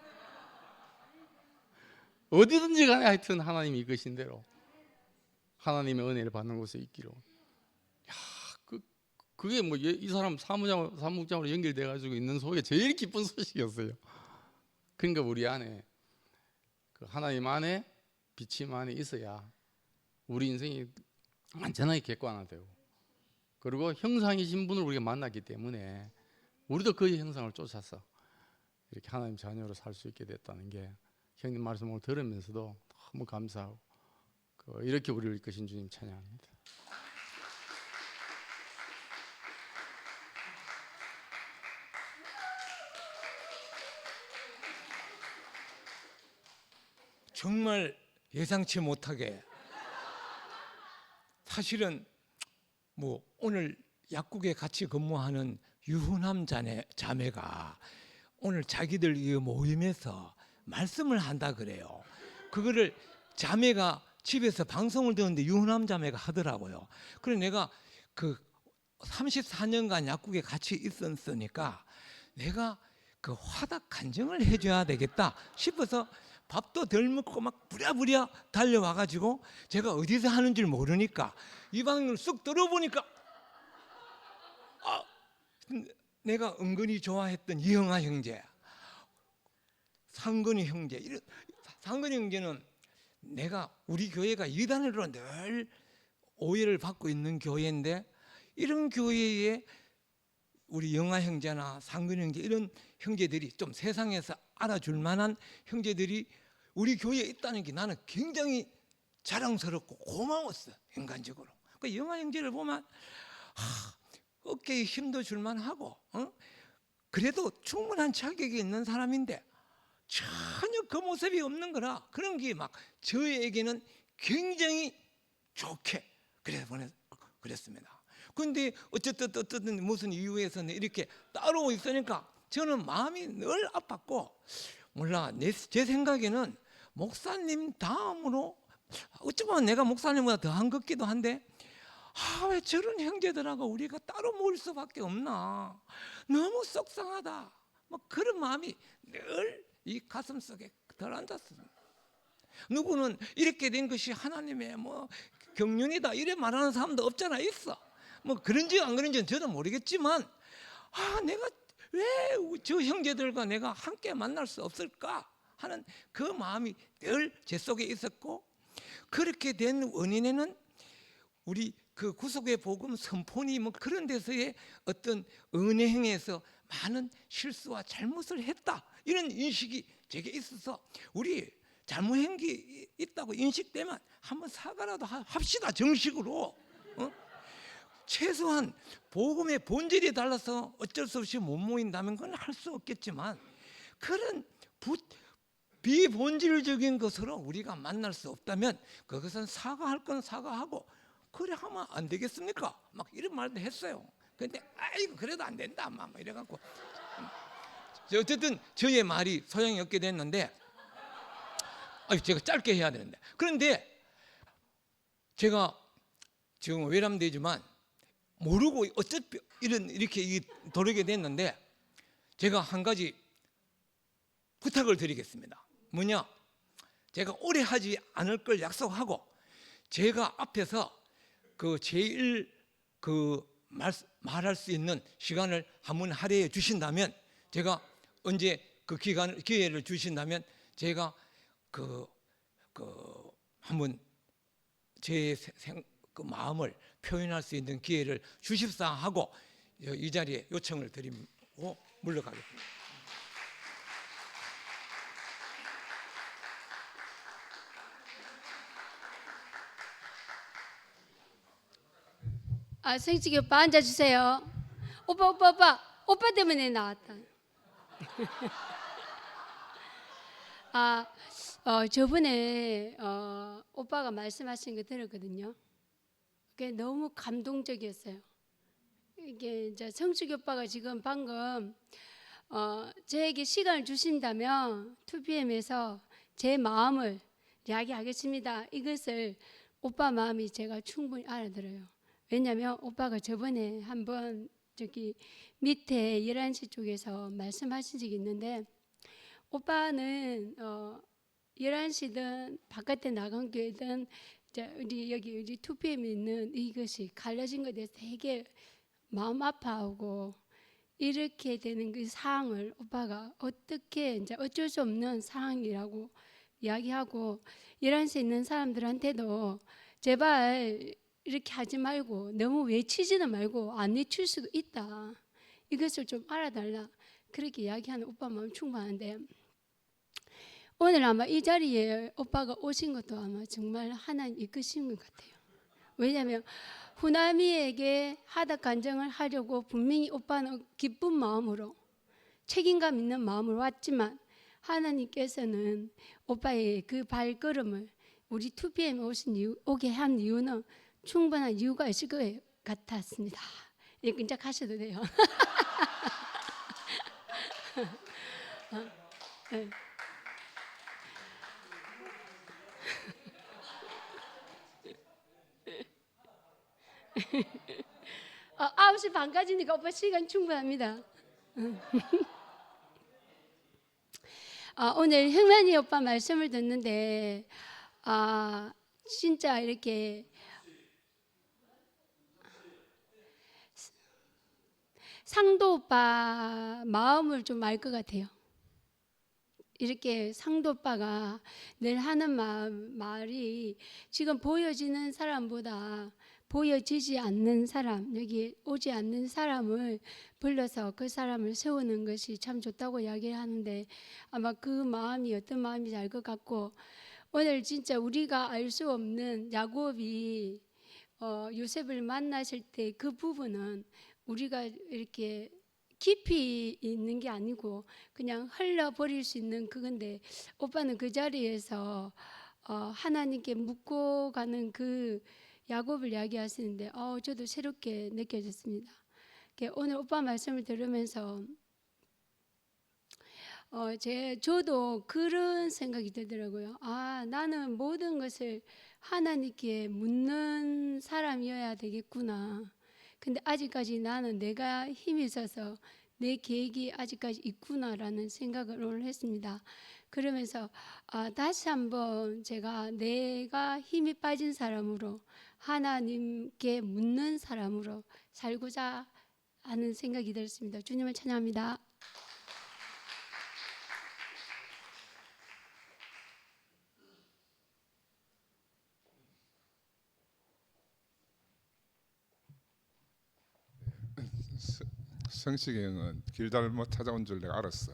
어디든지 간에 하여튼 하나님이 이끄신 대로 하나님의 은혜를 받는 곳에 있기로. 야, 그게 뭐 이 사람 사무장으로 연결돼 가지고 있는 속에 제일 기쁜 소식이었어요. 그러니까 우리 안에 그 하나님 안에 비침 안에 있어야 우리 인생이 완전하게 객관화되고, 그리고 형상이신 분을 우리가 만났기 때문에 우리도 그의 형상을 쫓아서 이렇게 하나님 자녀로 살 수 있게 됐다는 게 형님 말씀을 들으면서도 너무 감사하고, 이렇게 우리를 이끄신 주님 찬양합니다. 정말 예상치 못하게 사실은 뭐 오늘 약국에 같이 근무하는 유훈함 자매가 오늘 자기들 이 모임에서 말씀을 한다 그래요. 그거를 자매가 집에서 방송을 듣는데 유훈함 자매가 하더라고요. 그래서 내가 그 34년간 약국에 같이 있었으니까 내가 그 화답 간증을 해줘야 되겠다 싶어서 밥도 덜 먹고 막 부랴부랴 달려와가지고 제가 어디서 하는 줄 모르니까 이 방을 쑥 들어보니까 내가 은근히 좋아했던 이형아 형제, 상근이 형제, 상근이 형제는 내가 우리 교회가 이단으로 늘 오해를 받고 있는 교회인데 이런 교회에 우리 영아 형제나 상근 형제 이런 형제들이 좀 세상에서 알아줄 만한 형제들이 우리 교회에 있다는 게 나는 굉장히 자랑스럽고 고마웠어. 인간적으로. 그 영아 형제를 보면 어깨에 힘도 줄만하고 그래도 충분한 자격이 있는 사람인데 전혀 그 모습이 없는 거라 그런 게 막 저에게는 굉장히 좋게 그랬습니다. 근데 어쨌든 무슨 이유에서는 이렇게 따로 있으니까 저는 마음이 늘 아팠고, 몰라 제 생각에는 목사님 다음으로 어쩌면 내가 목사님보다 더한 것 같기도 한데 왜 저런 형제들하고 우리가 따로 모일 수밖에 없나, 너무 속상하다, 뭐 그런 마음이 늘 이 가슴 속에 들어앉았습니다. 누구는 이렇게 된 것이 하나님의 뭐 경륜이다 이래 말하는 사람도 없잖아. 있어. 뭐 그런지 안 그런지는 저도 모르겠지만 내가 왜 저 형제들과 내가 함께 만날 수 없을까 하는 그 마음이 늘 제 속에 있었고, 그렇게 된 원인에는 우리 그 구속의 복음 선포니 뭐 그런 데서의 어떤 은혜행에서 많은 실수와 잘못을 했다 이런 인식이 제게 있어서 우리 잘못한 게 있다고 인식되면 한번 사과라도 합시다. 정식으로. 최소한 복음의 본질이 달라서 어쩔 수 없이 못 모인다면 그건 할 수 없겠지만 그런 비본질적인 것으로 우리가 만날 수 없다면 그것은 사과할 건 사과하고 그래 하면 안 되겠습니까? 막 이런 말도 했어요. 근데 아이고 그래도 안 된다 막 이래갖고 어쨌든 저의 말이 소용이 없게 됐는데 제가 짧게 해야 되는데, 그런데 제가 지금 외람되지만 모르고 어차피 이렇게 도르게 됐는데 제가 한 가지 부탁을 드리겠습니다. 뭐냐, 제가 오래 하지 않을 걸 약속하고 제가 앞에서 그 제일 말할 수 있는 시간을 한번 할애해 주신다면, 제가 언제 그 기회를 주신다면 제가 한번 제 마음을 표현할 수 있는 기회를 주십사 하고 이 자리에 요청을 드리고 물러가겠습니다. 성직이 오빠 앉아주세요. 오빠 때문에 나왔다. 저번에 오빠가 말씀하신 거 들었거든요. 그게 너무 감동적이었어요. 이게 이제 성숙이 오빠가 지금 방금 저에게 시간을 주신다면 2PM에서 제 마음을 이야기하겠습니다. 이것을 오빠 마음이 제가 충분히 알아들어요. 왜냐하면 오빠가 저번에 한번 저기 밑에 11시 쪽에서 말씀하신 적이 있는데, 오빠는 11시든 바깥에 나간 교회든 우리 여기 우리 2PM에 있는 이것이 갈라진 것에 대해서 되게 마음 아파하고, 이렇게 되는 그 상황을 오빠가 어떻게 이제 어쩔 수 없는 상황이라고 이야기하고, 11시에 있는 사람들한테도 제발 이렇게 하지 말고 너무 외치지는 말고 안 외칠 수도 있다, 이것을 좀 알아달라, 그렇게 이야기하는 오빠 마음 충분한데, 오늘 아마 이 자리에 오빠가 오신 것도 아마 정말 하나님 이끄신 것 같아요. 왜냐하면 후나미에게 하dak 간증을 하려고 분명히 오빠는 기쁜 마음으로 책임감 있는 마음으로 왔지만, 하나님께서는 오빠의 그 발걸음을 우리 2PM에 오게 한 이유는 충분한 이유가 있을 것 같았습니다. 이제 끈적하셔도 돼요. 네. 9시 반까지니까 오빠 시간 충분합니다. 오늘 흥만이 오빠 말씀을 듣는데 진짜 이렇게 상도 오빠 마음을 좀 알 것 같아요. 이렇게 상도 오빠가 늘 하는 말이 지금 보여지는 사람보다 보여지지 않는 사람, 여기 오지 않는 사람을 불러서 그 사람을 세우는 것이 참 좋다고 이야기를 하는데, 아마 그 마음이 어떤 마음인지 알 것 같고, 오늘 진짜 우리가 알 수 없는 야곱이 요셉을 만났을 때 그 부분은 우리가 이렇게 깊이 있는 게 아니고 그냥 흘려버릴 수 있는 그건데, 오빠는 그 자리에서 하나님께 묻고 가는 그 야곱을 이야기하시는데 저도 새롭게 느껴졌습니다. 오늘 오빠 말씀을 들으면서 저도 그런 생각이 들더라고요. 나는 모든 것을 하나님께 묻는 사람이어야 되겠구나. 근데 아직까지 나는 내가 힘이 있어서 내 계획이 아직까지 있구나라는 생각을 오늘 했습니다. 그러면서 다시 한번 내가 힘이 빠진 사람으로 하나님께 묻는 사람으로 살고자 하는 생각이 들었습니다. 주님을 찬양합니다. 성식이 형은 길잘못 찾아온 줄 내가 알았어.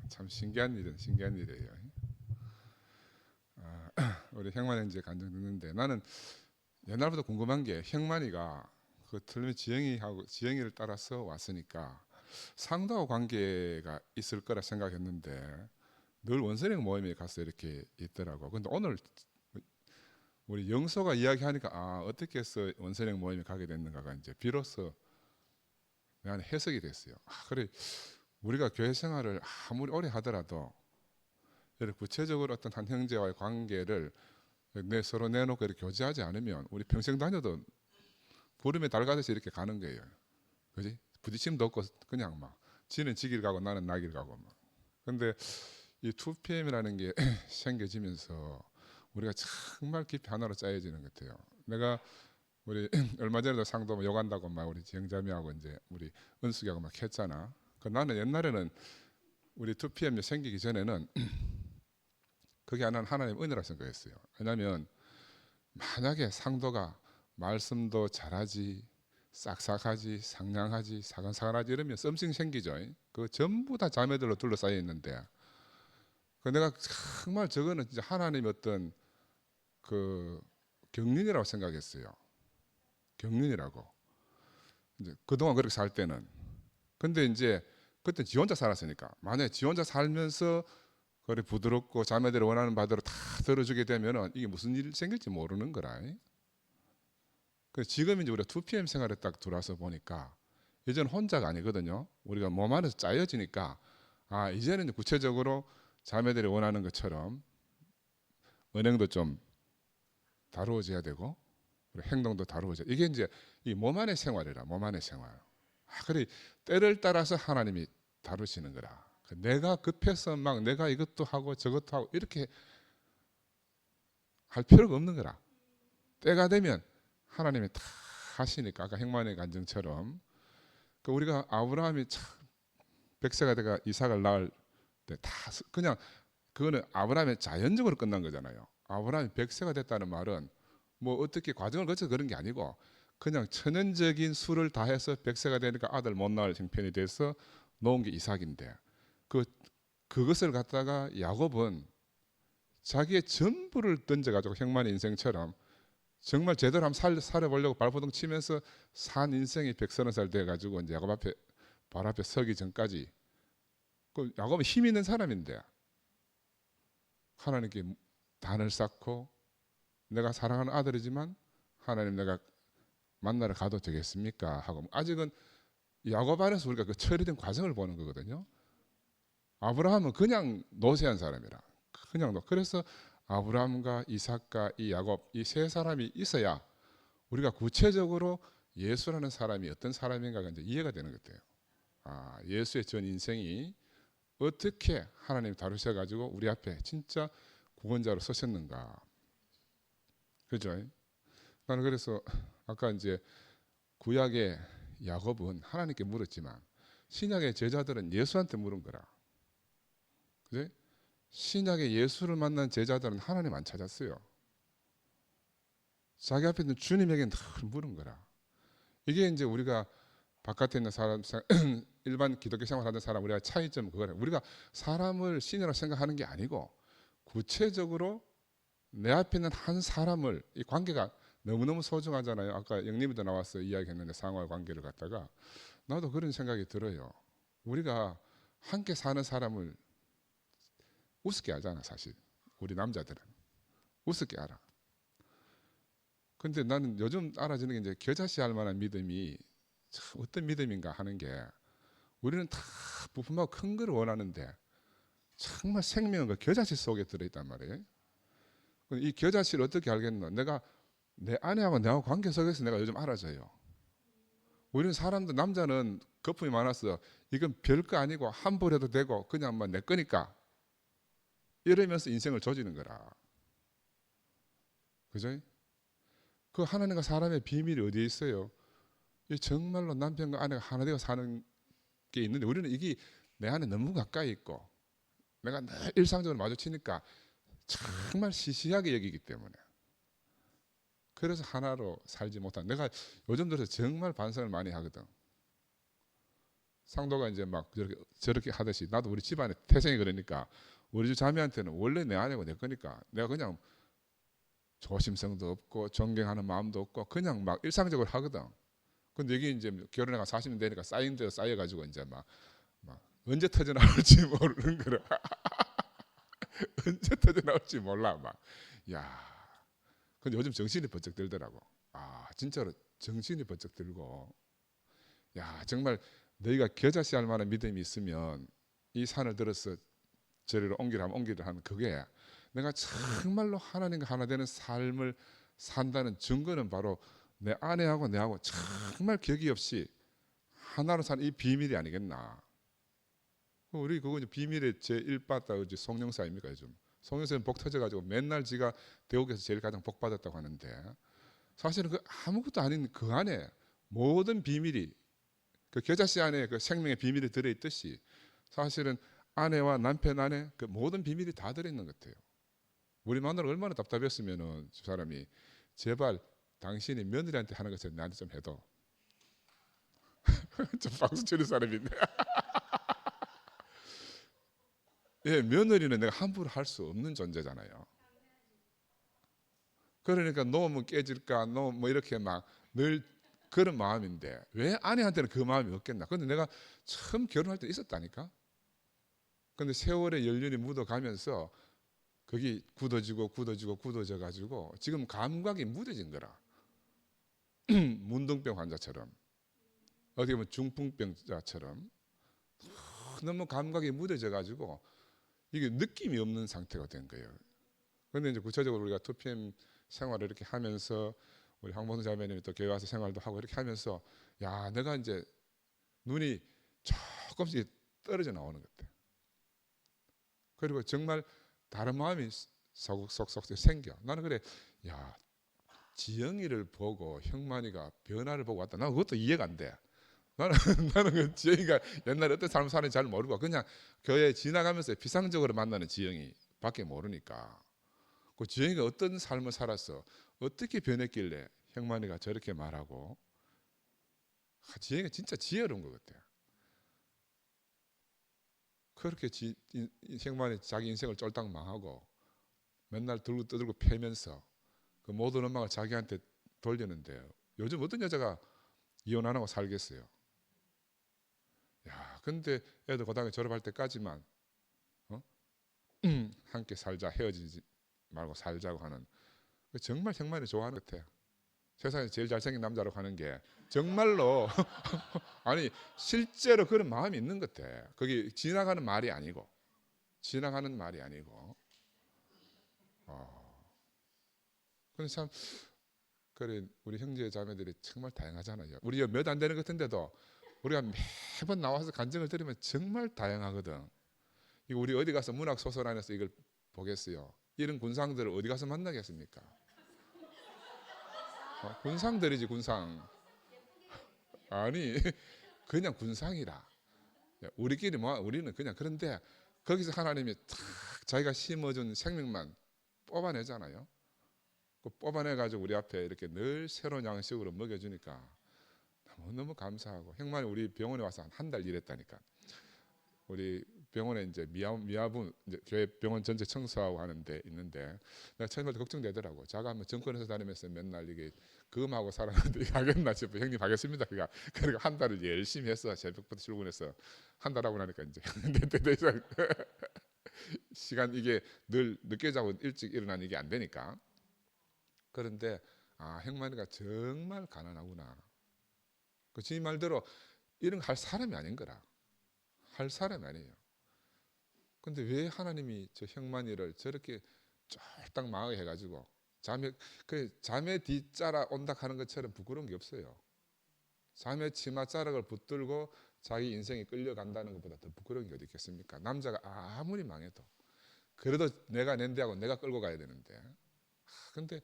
참 신기한 일이에요. 우리 형만 형제 간증 듣는데 나는 옛날부터 궁금한 게, 형만이가 그 틀림이 지영이를 따라서 왔으니까 상도하고 관계가 있을 거라 생각했는데 늘 원선형 모임에 가서 이렇게 있더라고. 근데 오늘 우리 영서가 이야기하니까 어떻게 해서 원선형 모임에 가게 됐는가가 이제 비로소 내 안에 해석이 됐어요. 그래, 우리가 교회 생활을 아무리 오래 하더라도 이렇게 구체적으로 어떤 한 형제와의 관계를 서로 내놓고 이렇게 교제하지 않으면 우리 평생 다녀도 부름에 달가듯이 이렇게 가는 거예요. 그지? 부딪힘도 없고 그냥 막 지는 지길 가고 나는 나길 가고 막. 근데 이 2PM이라는 게 생겨지면서 우리가 정말 깊이 하나로 짜여지는 것 같아요. 내가 우리 얼마 전에도 상도 욕한다고 막 우리 지영자매하고 이제 우리 은숙이하고 막 했잖아. 나는 옛날에는 우리 2PM 생기기 전에는 그게 하나님 은혜라 생각했어요. 왜냐하면 만약에 상도가 말씀도 잘하지, 싹싹하지, 상냥하지, 사근사근하지 이러면 썸씽 생기죠. 그 전부 다 자매들로 둘러싸여 있는데, 내가 정말 저거는 진짜 하나님의 어떤 그 경륜이라고 생각했어요. 경륜이라고. 이제 그동안 그렇게 살 때는. 근데 이제 그때 지 혼자 살았으니까, 만약에 지 혼자 살면서 그래 부드럽고 자매들이 원하는 바대로 다 들어주게 되면은 이게 무슨 일 생길지 모르는 거라. 그래서 지금 이제 우리가 2PM 생활에 딱 들어와서 보니까 예전 혼자가 아니거든요. 우리가 몸 안에서 짜여지니까 아 이제는 이제 구체적으로 자매들이 원하는 것처럼 은행도 좀 다루어져야 되고 행동도 다루어져야 이게 이제 이 몸 안의 생활이라 몸 안의 생활. 그래 때를 따라서 하나님이 다루시는 거라. 내가 급해서 막 내가 이것도 하고 저것도 하고 이렇게 할 필요가 없는 거라. 때가 되면 하나님이 다 하시니까 아까 행만의 간증처럼 그 우리가 아브라함이 참 100세가 돼가 이삭을 낳을 때 다 그냥 그거는 아브라함의 자연적으로 끝난 거잖아요. 아브라함이 100세가 됐다는 말은 뭐 어떻게 과정을 거쳐서 그런 게 아니고 그냥 천연적인 수를 다해서 100세가 되니까 아들 못 낳을 형편이 돼서 놓은 게 이삭인데 그것을 갖다가 야곱은 자기의 전부를 던져가지고 형만의 인생처럼 정말 제대로 한번 살아보려고 발버둥 치면서 산 인생이 130살 돼가지고 이제 야곱 앞에 발 앞에 서기 전까지 그 야곱은 힘 있는 사람인데 하나님께 단을 쌓고 내가 사랑하는 아들이지만 하나님 내가 만나러 가도 되겠습니까? 하고 아직은 야곱 안에서 우리가 그 처리된 과정을 보는 거거든요. 아브라함은 그냥 노쇠한 사람이라 그냥 그래서 아브라함과 이삭과 이 야곱 이 세 사람이 있어야 우리가 구체적으로 예수라는 사람이 어떤 사람인가가 이제 이해가 되는 것 같아요. 아, 예수의 전 인생이 어떻게 하나님 다루셔가지고 우리 앞에 진짜 구원자로 서셨는가. 그죠? 나는 그래서 아까 이제 구약의 야곱은 하나님께 물었지만 신약의 제자들은 예수한테 물은 거라. 그죠? 신약의 예수를 만난 제자들은 하나님 안 찾았어요. 자기 앞에 있는 주님에게 늘 물은 거라. 이게 이제 우리가 바깥에 있는 사람, 일반 기독교 생활하는 사람 우리가 차이점 그거래. 우리가 사람을 신이라고 생각하는 게 아니고 구체적으로 내 앞에 있는 한 사람을 이 관계가 너무너무 소중하잖아요. 아까 영림이도 나와서 이야기했는데 상호의 관계를 갖다가 나도 그런 생각이 들어요. 우리가 함께 사는 사람을 우습게 알잖아. 사실 우리 남자들은 우습게 알아. 근데 나는 요즘 알아지는 게 이제 겨자씨 할 만한 믿음이 참 어떤 믿음인가 하는 게 우리는 다 부품하고 큰 걸 원하는데 정말 생명은 그 겨자씨 속에 들어있단 말이에요. 이 겨자씨를 어떻게 알겠노? 내가 내 아내하고 내하고 관계 속에서 내가 요즘 알아져요. 우리는 사람들 남자는 거품이 많아서 이건 별거 아니고 함부로 해도 되고 그냥 뭐 내 거니까 이러면서 인생을 조지는 거라. 그죠? 그 하나님과 사람의 비밀이 어디에 있어요? 이 정말로 남편과 아내가 하나 되어 사는 게 있는데 우리는 이게 내 안에 너무 가까이 있고 내가 늘 일상적으로 마주치니까 정말 시시하게 여기기 때문에 그래서 하나로 살지 못한 내가 요즘 들어서 정말 반성을 많이 하거든. 상도가 이제 막 저렇게 하듯이 나도 우리 집안에 태생이 그러니까 우리 집 자매한테는 원래 내 아내고 내 거니까 내가 그냥 조심성도 없고 존경하는 마음도 없고 그냥 막 일상적으로 하거든. 근데 여기 이제 결혼해가 40년 되니까 쌓인 데서 쌓여가지고 이제 막 언제 터져 나올지 모르는 거라. 언제 터져 나올지 몰라 막. 야, 근데 요즘 정신이 번쩍 들더라고. 아, 진짜로 정신이 번쩍 들고. 야, 정말 너희가 겨자씨 할 만한 믿음이 있으면 이 산을 들어서 저리로 옮기라 하면 그게 내가 정말로 하나님과 하나 되는 삶을 산다는 증거는 바로 내 아내하고 내하고 정말 격이 없이 하나로 사는 이 비밀이 아니겠나. 우리 그거 비밀의 제1바다 송영사입니까 요즘. 송영사는 복 터져가지고 맨날 지가 대옥에서 제일 가장 복 받았다고 하는데 사실은 그 아무것도 아닌 그 안에 모든 비밀이 그 겨자씨 안에 그 생명의 비밀이 들어있듯이 사실은 아내와 남편 안에 그 모든 비밀이 다 들어있는 것 같아요. 우리 마누라 얼마나 답답했으면은 저 사람이 제발 당신이 며느리한테 하는 것처럼 나한테 좀 해도 좀 박수 치는 사람인데 예, 며느리는 내가 함부로 할 수 없는 존재잖아요. 그러니까 놓으면 깨질까 뭐 이렇게 막 늘 그런 마음인데 왜 아내한테는 그 마음이 없겠나. 근데 내가 처음 결혼할 때 있었다니까. 근데 세월의 연륜이 묻어가면서 거기 굳어져 가지고 지금 감각이 무뎌진 거라. 문둥병 환자처럼, 어떻게 보면 중풍병자처럼 너무 감각이 무뎌져 가지고 이게 느낌이 없는 상태가 된 거예요. 그런데 이제 구체적으로 우리가 2PM 생활을 이렇게 하면서 우리 황봉수 자매님이 또 교회 와서 생활도 하고 이렇게 하면서 야, 내가 이제 눈이 조금씩 떨어져 나오는 것 같아. 그리고 정말 다른 마음이 속속 생겨. 나는 그래, 야, 지영이를 보고 형만이가 변화를 보고 왔다. 난 그것도 이해가 안 돼. 나는 나는 그 지영이가 옛날에 어떤 삶을 사는지 잘 모르고 그냥 교회 지나가면서 비상적으로 만나는 지영이밖에 모르니까 그 지영이가 어떤 삶을 살았어, 어떻게 변했길래 형만이가 저렇게 말하고. 지영이가 진짜 지혜로운 것 같아. 그렇게 형만이 자기 인생을 쫄딱 망하고 맨날 들고 떠들고 패면서 그 모든 엄마가 자기한테 돌리는데 요즘 어떤 여자가 이혼 안 하고 살겠어요? 야, 근데 애들 고등학교 졸업할 때까지만 함께 살자, 헤어지지 말고 살자고 하는, 정말 형만이 좋아하는 것 같아. 세상에 제일 잘생긴 남자라고 하는 게 정말로 아니 실제로 그런 마음이 있는 것 같아. 그게 지나가는 말이 아니고 근데 참 그래, 우리 형제 자매들이 정말 다양하잖아요. 우리 몇 안 되는 것 같은데도 우리가 매번 나와서 간증을 들으면 정말 다양하거든. 이거 우리 어디 가서 문학 소설 안에서 이걸 보겠어요? 이런 군상들을 어디 가서 만나겠습니까? 군상들이지, 군상. 아니 그냥 군상이라. 우리끼리 뭐 우리는 그냥. 그런데 거기서 하나님이 탁 자기가 심어준 생명만 뽑아내잖아요. 그 뽑아내가지고 우리 앞에 이렇게 늘 새로운 양식으로 먹여주니까 너무 감사하고. 형만이 우리 병원에 와서 한 달 일했다니까. 우리 병원에 이제 미아분 이제 교회 병원 전체 청소하고 하는데 있는데 내가 처음에 걱정되더라고. 자가 한번 정권에서 다니면서 맨날 이게 금하고 살았는데 이거 하겠나 싶어. 형님 하겠습니다. 그러니까 한 달을 열심히 했어. 새벽부터 출근해서 한 달 하고 나니까 이제 시간 이게 늘 늦게 자고 일찍 일어나는 이게 안 되니까. 그런데 아, 형만이가 정말 가난하구나. 그 지 말대로 이런 거 할 사람이 아닌 거라. 할 사람이 아니에요. 근데 왜 하나님이 저 형만이를 저렇게 쫄딱 망하게 해가지고 자매 뒷자락 온다 하는 것처럼 부끄러운 게 없어요. 자매 치마 자락을 붙들고 자기 인생이 끌려간다는 것보다 더 부끄러운 게 어디 있겠습니까? 남자가 아무리 망해도 그래도 내가 낸대하고 내가 끌고 가야 되는데. 근데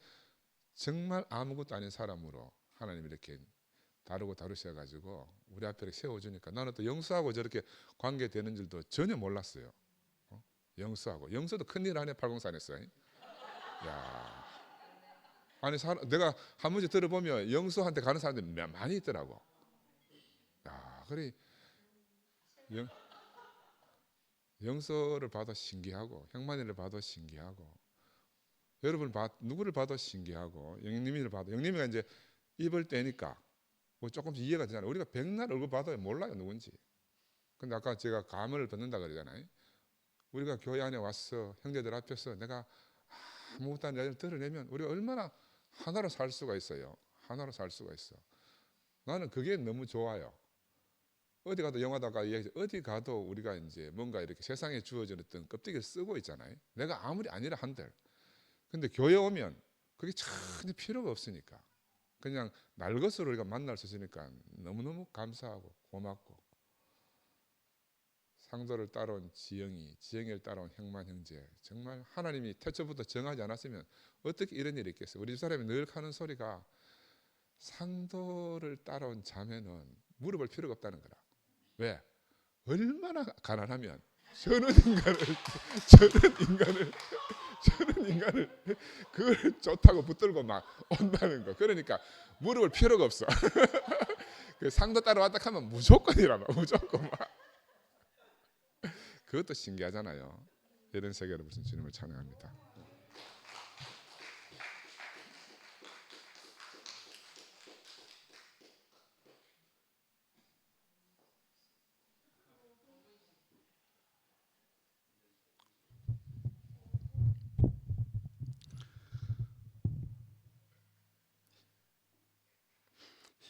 정말 아무것도 아닌 사람으로 하나님이 이렇게 다루셔가지고 우리 앞에 이렇게 세워주니까 나는 또 영수하고 저렇게 관계되는 줄도 전혀 몰랐어요. 영수도 큰일 하네. 804에서. 야, 아니 내가 한 번씩 들어보면 영수한테 가는 사람들이 많이 있더라고. 야, 그래 영수를 봐도 신기하고 형만이를 봐도 신기하고 여러분을 누구를 봐도 신기하고 영림이를 봐도. 영림이가 이제 입을 떼니까 뭐 조금씩 이해가 되잖아요. 우리가 백날 얼굴 봐도 몰라요 누군지. 근데 아까 제가 감을 받는다 그러잖아요. 우리가 교회 안에 와서 형제들 앞에서 내가 아무것도 아닌 이야기를 드러내면 우리가 얼마나 하나로 살 수가 있어요. 하나로 살 수가 있어. 나는 그게 너무 좋아요. 어디 가도 영화다가 이야기, 어디 가도 우리가 이제 뭔가 이렇게 세상에 주어진 어떤 껍데기를 쓰고 있잖아요. 내가 아무리 아니라 한들. 근데 교회 오면 그게 전혀 필요가 없으니까 그냥 날 것으로 우리가 만날 수 있으니까 너무너무 감사하고 고맙고. 상도를 따라온 지영이를 따라온 형만 형제, 정말 하나님이 태초부터 정하지 않았으면 어떻게 이런 일이 있겠어요. 우리 집사람이 늘 하는 소리가 상도를 따라온 자매는 물어볼 필요가 없다는 거라. 왜? 얼마나 가난하면 저런 인간을 그걸 좋다고 붙들고 막 온다는 거. 그러니까 물어볼 필요가 없어. 그 상도 따라왔다 하면 무조건이라마. 무조건 막. 그것도 신기하잖아요. 이런 세계로 무슨 주님을 찬양합니다.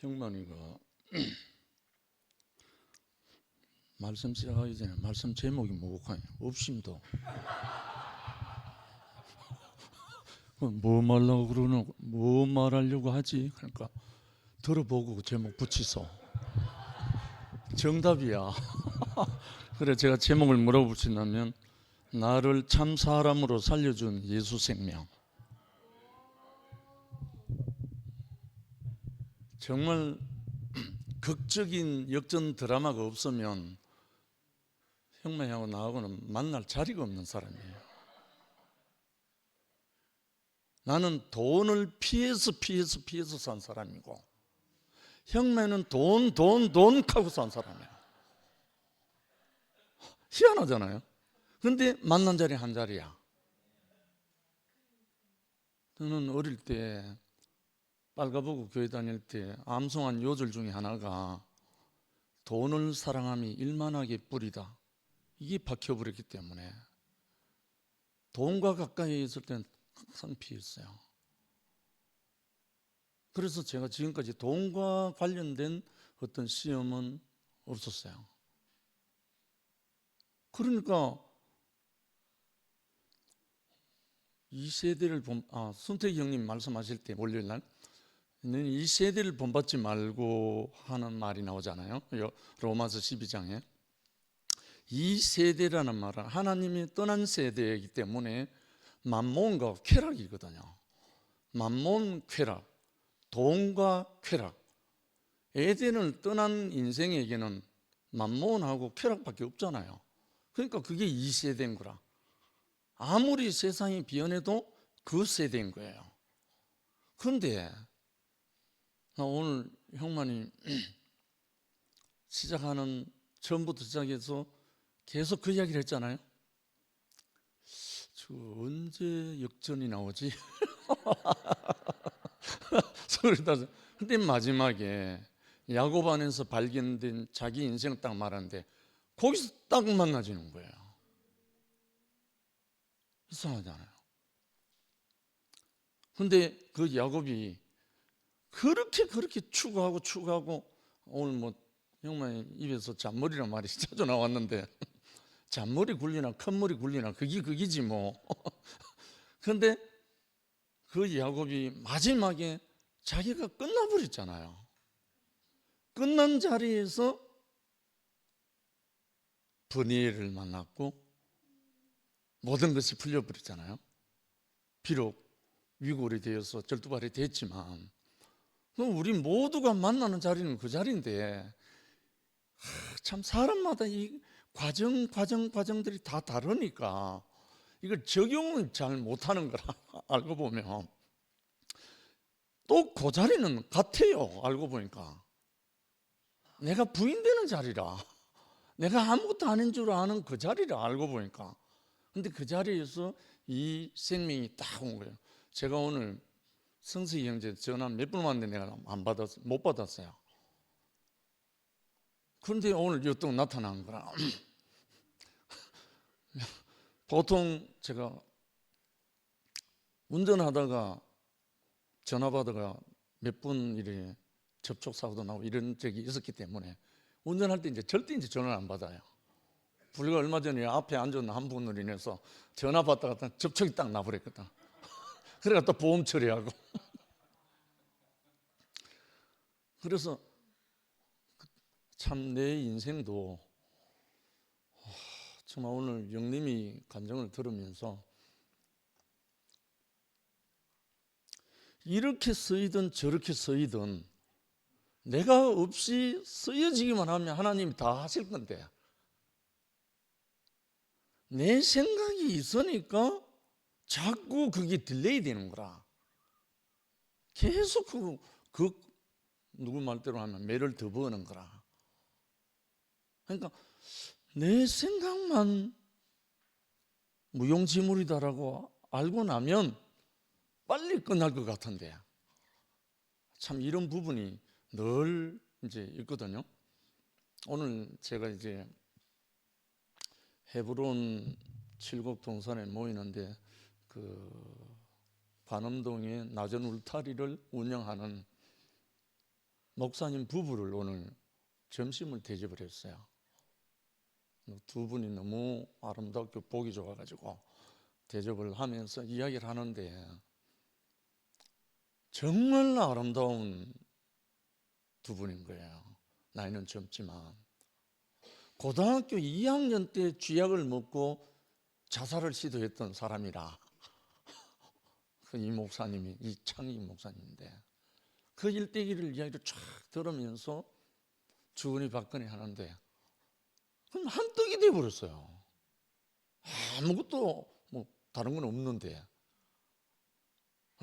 형만이가 말씀 시작하기 전에 말씀 제목이 뭐고 없심도 뭐 말라고 그러는 뭐 말하려고 하지? 그러니까 들어보고 그 제목 붙이소. 정답이야. 그래 제가 제목을 뭐라고 붙이냐면 나를 참 사람으로 살려준 예수 생명. 정말 극적인 역전 드라마가 없으면 형만하고 나하고는 만날 자리가 없는 사람이에요. 나는 돈을 피해서 산 사람이고 형만은 돈 하고 산 사람이에요. 희한하잖아요. 근데 만난 자리 한 자리야. 저는 어릴 때 빨가보고 교회 다닐 때 암송한 요절 중에 하나가 돈을 사랑함이 일만하게 뿌리다. 이게 박혀버렸기 때문에 돈과 가까이 있을 때는 항상 피했어요. 그래서 제가 지금까지 돈과 관련된 어떤 시험은 없었어요. 그러니까 이 세대를 손태기 형님 말씀하실 때 월요일날 이 세대를 본받지 말고 하는 말이 나오잖아요. 로마서 12장에 이 세대라는 말은 하나님이 떠난 세대이기 때문에 만몬과 쾌락이거든요. 만몬 쾌락, 돈과 쾌락. 에덴을 떠난 인생에게는 만몬하고 쾌락밖에 없잖아요. 그러니까 그게 이 세대인 거라. 아무리 세상이 비연해도 그 세대인 거예요. 그런데 오늘 형만이 시작하는 처음부터 시작해서 계속 그 이야기를 했잖아요. 저 언제 역전이 나오지? 근데 마지막에 야곱 안에서 발견된 자기 인생을 딱 말하는데 거기서 딱 만나지는 거예요. 이상하잖아요. 근데 그 야곱이 그렇게 추구하고 오늘 뭐 형만이 입에서 잔머리란 말이 자주 나왔는데 잔머리 굴리나 큰머리 굴리나 그기지 뭐. 그런데 그 야곱이 마지막에 자기가 끝나버렸잖아요. 끝난 자리에서 브니엘을 만났고 모든 것이 풀려버렸잖아요. 비록 위골이 되어서 절두발이 됐지만 우리 모두가 만나는 자리는 그 자리인데 참 사람마다 이 과정들이 다 다르니까 이걸 적용을 잘 못하는 거라 알고 보면 또 그 자리는 같아요. 알고 보니까 내가 부인되는 자리라, 내가 아무것도 아닌 줄 아는 그 자리라 알고 보니까. 근데 그 자리에서 이 생명이 딱 온 거예요. 제가 오늘 성수기 형제 전화 몇 번 왔는데 내가 못 받았어요. 그런데 오늘 요또 나타난 거라. 보통 제가 운전하다가 전화 받아가 몇 분 이래 접촉 사고도 나고 이런 적이 있었기 때문에 운전할 때 이제 절대 전화를 안 받아요. 불과 얼마 전에 앞에 앉은 한 분으로 인해서 전화 받다가 접촉이 딱 나버렸거든. 그래가 또 보험 처리하고. 그래서 참 내 인생도 정말 오늘 영님이 간증을 들으면서 이렇게 쓰이든 저렇게 쓰이든 내가 없이 쓰여지기만 하면 하나님이 다 하실 건데 내 생각이 있으니까 자꾸 그게 딜레이 되는 거라. 계속 누구 말대로 하면 매를 더 버는 거라. 그러니까 내 생각만 무용지물이다라고 알고 나면 빨리 끝날 것 같은데 참 이런 부분이 늘 이제 있거든요. 오늘 제가 이제 헤브론 칠곡 동산에 모이는데 그 관음동의 낮은 울타리를 운영하는 목사님 부부를 오늘 점심을 대접을 했어요. 두 분이 너무 아름답게 보기 좋아가지고 대접을 하면서 이야기를 하는데 정말 아름다운 두 분인 거예요. 나이는 젊지만 고등학교 2학년 때 쥐약을 먹고 자살을 시도했던 사람이라 이 목사님이 이창희 목사님인데 그 일대기를 이야기를 쫙 들으면서 주거니 받거니 하는데 그럼 한떡이 돼버렸어요. 아무것도 뭐 다른 건 없는데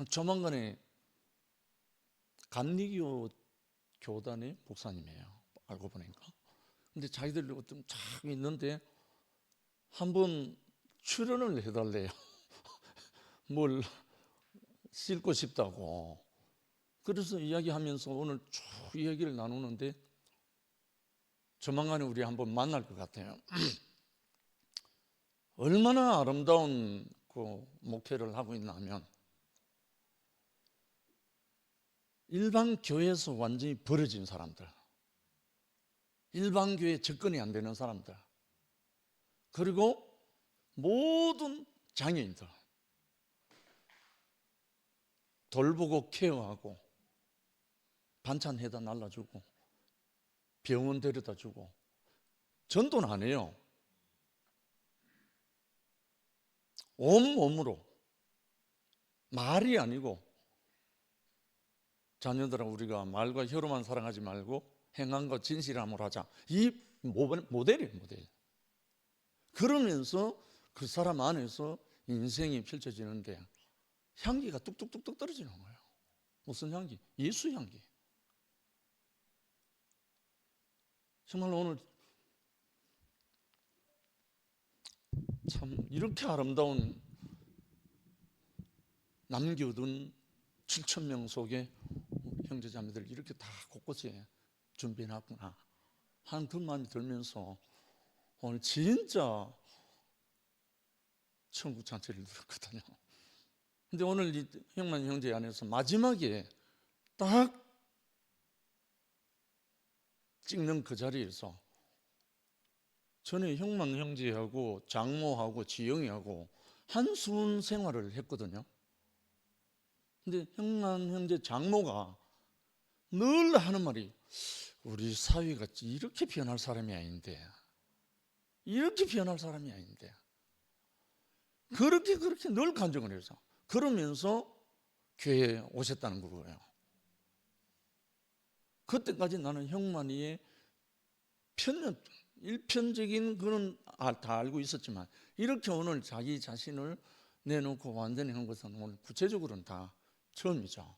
조만간에 감리교 교단의 목사님이에요. 알고 보니까. 근데 자기들 어떤 쫙 있는데 한번 출연을 해달래요. 뭘 싣고 싶다고. 그래서 이야기하면서 오늘 쭉 이야기를 나누는데 조만간에 우리 한번 만날 것 같아요. 얼마나 아름다운 그 목회를 하고 있나 하면 일반 교회에서 완전히 버려진 사람들, 일반 교회에 접근이 안 되는 사람들, 그리고 모든 장애인들 돌보고 케어하고 반찬 해다 날라주고 병원 데려다 주고 전도는 안 해요. 온몸으로 말이 아니고 자녀들아 우리가 말과 혀로만 사랑하지 말고 행함과 진실함으로 하자. 이 모델이에요, 모델. 그러면서 그 사람 안에서 인생이 펼쳐지는데 향기가 뚝뚝뚝뚝 떨어지는 거예요. 무슨 향기? 예수 향기. 정말 오늘 참 이렇게 아름다운 남겨둔 7,000명 속에 형제자매들 이렇게 다 곳곳에 준비해놨구나 하는 그 마음이 들면서 오늘 진짜 천국 잔치를 들었거든요. 근데 오늘 이 형만 형제 안에서 마지막에 딱 찍는 그 자리에서 전에 형만 형제하고 장모하고 지영이하고 한순 생활을 했거든요. 근데 형만 형제 장모가 늘 하는 말이 우리 사위가 이렇게 변할 사람이 아닌데 이렇게 변할 사람이 아닌데 그렇게 늘 간증을 해서 그러면서 교회에 오셨다는 거예요. 그때까지 나는 형만이의 일편적인 그런 다 알고 있었지만 이렇게 오늘 자기 자신을 내놓고 완전히 한 것은 오늘 구체적으로는 다 처음이죠.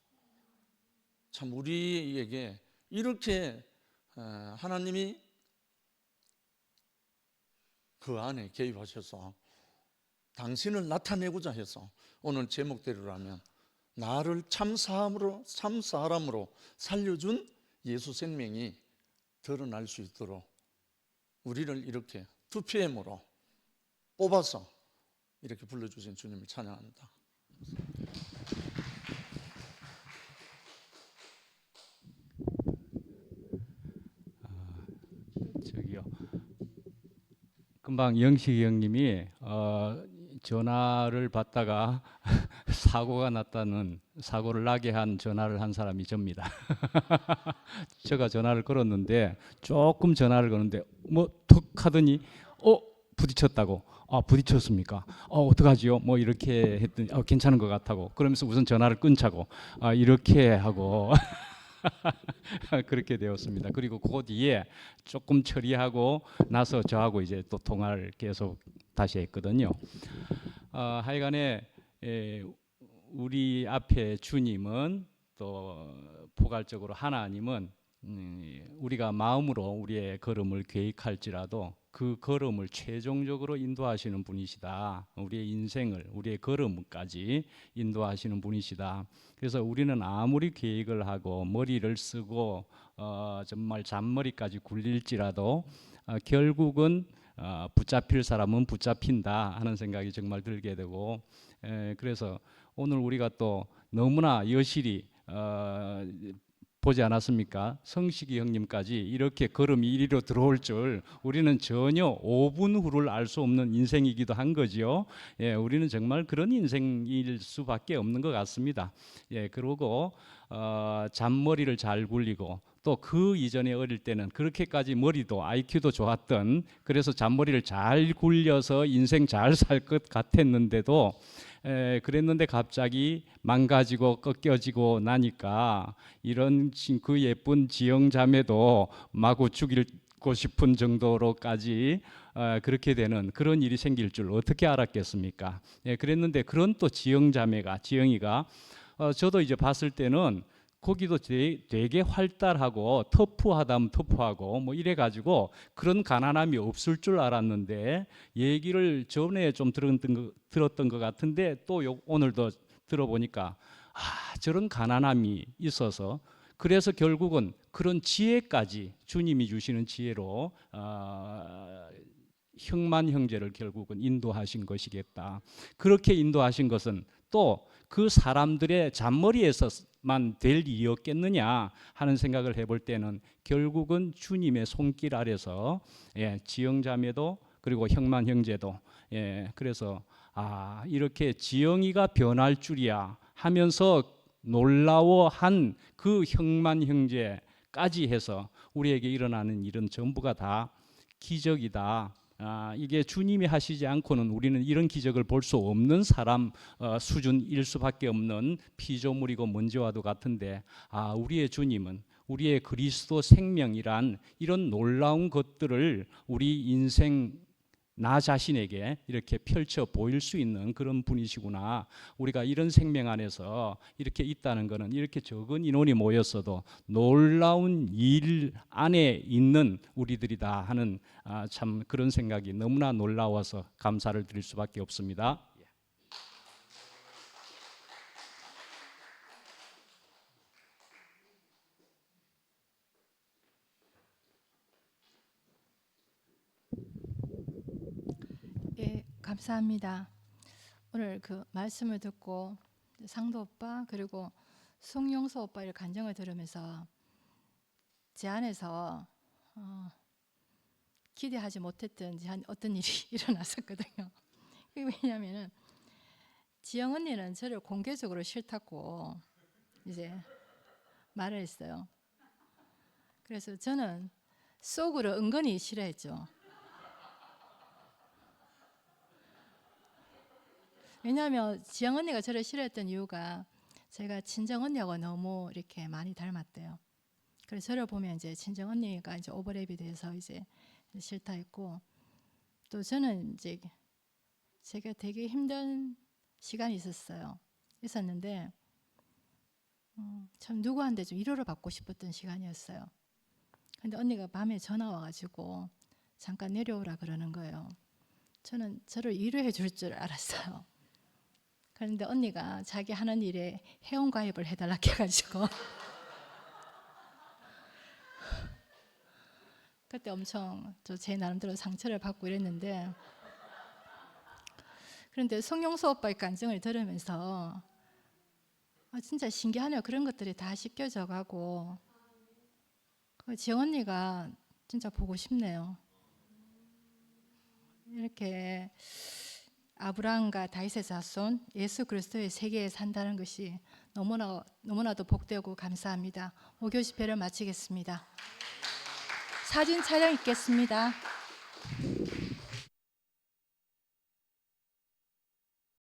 참 우리에게 이렇게 하나님이 그 안에 개입하셔서 당신을 나타내고자 해서 오늘 제목대로라면 나를 참 사람으로 살려준 예수 생명이 드러날 수 있도록 우리를 이렇게 2PM으로 뽑아서 이렇게 불러주신 주님을 찬양합니다. 저기요. 금방 영식이 형님이 전화를 받다가 사고가 났다는 사고를 나게 한 전화를 한 사람이 접니다. 제가 전화를 걸었는데 조금 전화를 거는데 뭐 툭 하더니 부딪혔다고. 부딪혔습니까? 어떡하지요? 뭐 이렇게 했더니 괜찮은 것 같다고. 그러면서 우선 전화를 끊자고 이렇게 하고 그렇게 되었습니다. 그리고 그 뒤에 조금 처리하고 나서 저하고 이제 또 통화를 계속 다시 했거든요. 하여간에 우리 앞에 주님은 또 포괄적으로 하나님은 우리가 마음으로 우리의 걸음을 계획할지라도 그 걸음을 최종적으로 인도하시는 분이시다. 우리의 인생을, 우리의 걸음까지 인도하시는 분이시다. 그래서 우리는 아무리 계획을 하고 머리를 쓰고 정말 잔머리까지 굴릴지라도 결국은 붙잡힐 사람은 붙잡힌다 하는 생각이 정말 들게 되고 그래서 오늘 우리가 또 너무나 여실히 보지 않았습니까? 성식이 형님까지 이렇게 걸음이 이리로 들어올 줄 우리는 전혀 5분 후를 알 수 없는 인생이기도 한 거지요. 예, 우리는 정말 그런 인생일 수밖에 없는 것 같습니다. 예, 그러고 잔머리를 잘 굴리고 또 그 이전에 어릴 때는 그렇게까지 머리도 IQ도 좋았던, 그래서 잔머리를 잘 굴려서 인생 잘 살 것 같았는데도 그랬는데 갑자기 망가지고 꺾여지고 나니까 이런 그 예쁜 지영 자매도 마구 죽이고 싶은 정도로까지 그렇게 되는 그런 일이 생길 줄 어떻게 알았겠습니까? 예, 그랬는데 그런 또 지영이가 저도 이제 봤을 때는 거기도 되게 활달하고 터프하다면 터프하고 뭐 이래가지고 그런 가난함이 없을 줄 알았는데, 얘기를 전에 좀 들었던 것 같은데 또 오늘도 들어보니까 저런 가난함이 있어서, 그래서 결국은 그런 지혜까지 주님이 주시는 지혜로 형만 형제를 결국은 인도하신 것이겠다. 그렇게 인도하신 것은 또 그 사람들의 잔머리에서만 될 일이었겠느냐 하는 생각을 해볼 때는 결국은 주님의 손길 아래서 지영자매도 그리고 형만 형제도 그래서 이렇게 지영이가 변할 줄이야 하면서 놀라워한 그 형만 형제까지 해서 우리에게 일어나는 일은 전부가 다 기적이다. 이게 주님이 하시지 않고는 우리는 이런 기적을 볼 수 없는 사람 수준일 수밖에 없는 피조물이고 먼지와도 같은데, 우리의 주님은 우리의 그리스도 생명이란 이런 놀라운 것들을 우리 인생 나 자신에게 이렇게 펼쳐 보일 수 있는 그런 분이시구나. 우리가 이런 생명 안에서 이렇게 있다는 것은 이렇게 적은 인원이 모였어도 놀라운 일 안에 있는 우리들이다 하는 참 그런 생각이 너무나 놀라워서 감사를 드릴 수밖에 없습니다. 예, 감사합니다. 오늘 그 말씀을 듣고 상도 오빠 그리고 송용서 오빠의 간증을 들으면서 제 안에서 기대하지 못했던 어떤 일이 일어났었거든요. 왜냐하면은 지영 언니는 저를 공개적으로 싫다고 이제 말을 했어요. 그래서 저는 속으로 은근히 싫어했죠. 왜냐하면 지영 언니가 저를 싫어했던 이유가 제가 친정 언니하고 너무 이렇게 많이 닮았대요. 그래서 저를 보면 이제 친정 언니가 이제 오버랩이 돼서 이제 싫다 했고, 또 저는 이제 제가 되게 힘든 시간이 있었는데 참 누구한테 좀 위로를 받고 싶었던 시간이었어요. 근데 언니가 밤에 전화 와가지고 잠깐 내려오라 그러는 거예요. 저는 저를 위로해 줄 줄 알았어요. 그런데 언니가 자기 하는 일에 회원가입을 해달라고 해가지고 그때 엄청 제 나름대로 상처를 받고 이랬는데, 그런데 송용서 오빠의 간증을 들으면서 진짜 신기하네요. 그런 것들이 다 씻겨져 가고 지영 언니가 진짜 보고 싶네요. 이렇게 아브라함과 다윗의 자손 예수 그리스도의 세계에 산다는 것이 너무나도 복되고 감사합니다. 5교 집회를 마치겠습니다. 사진 촬영 있겠습니다.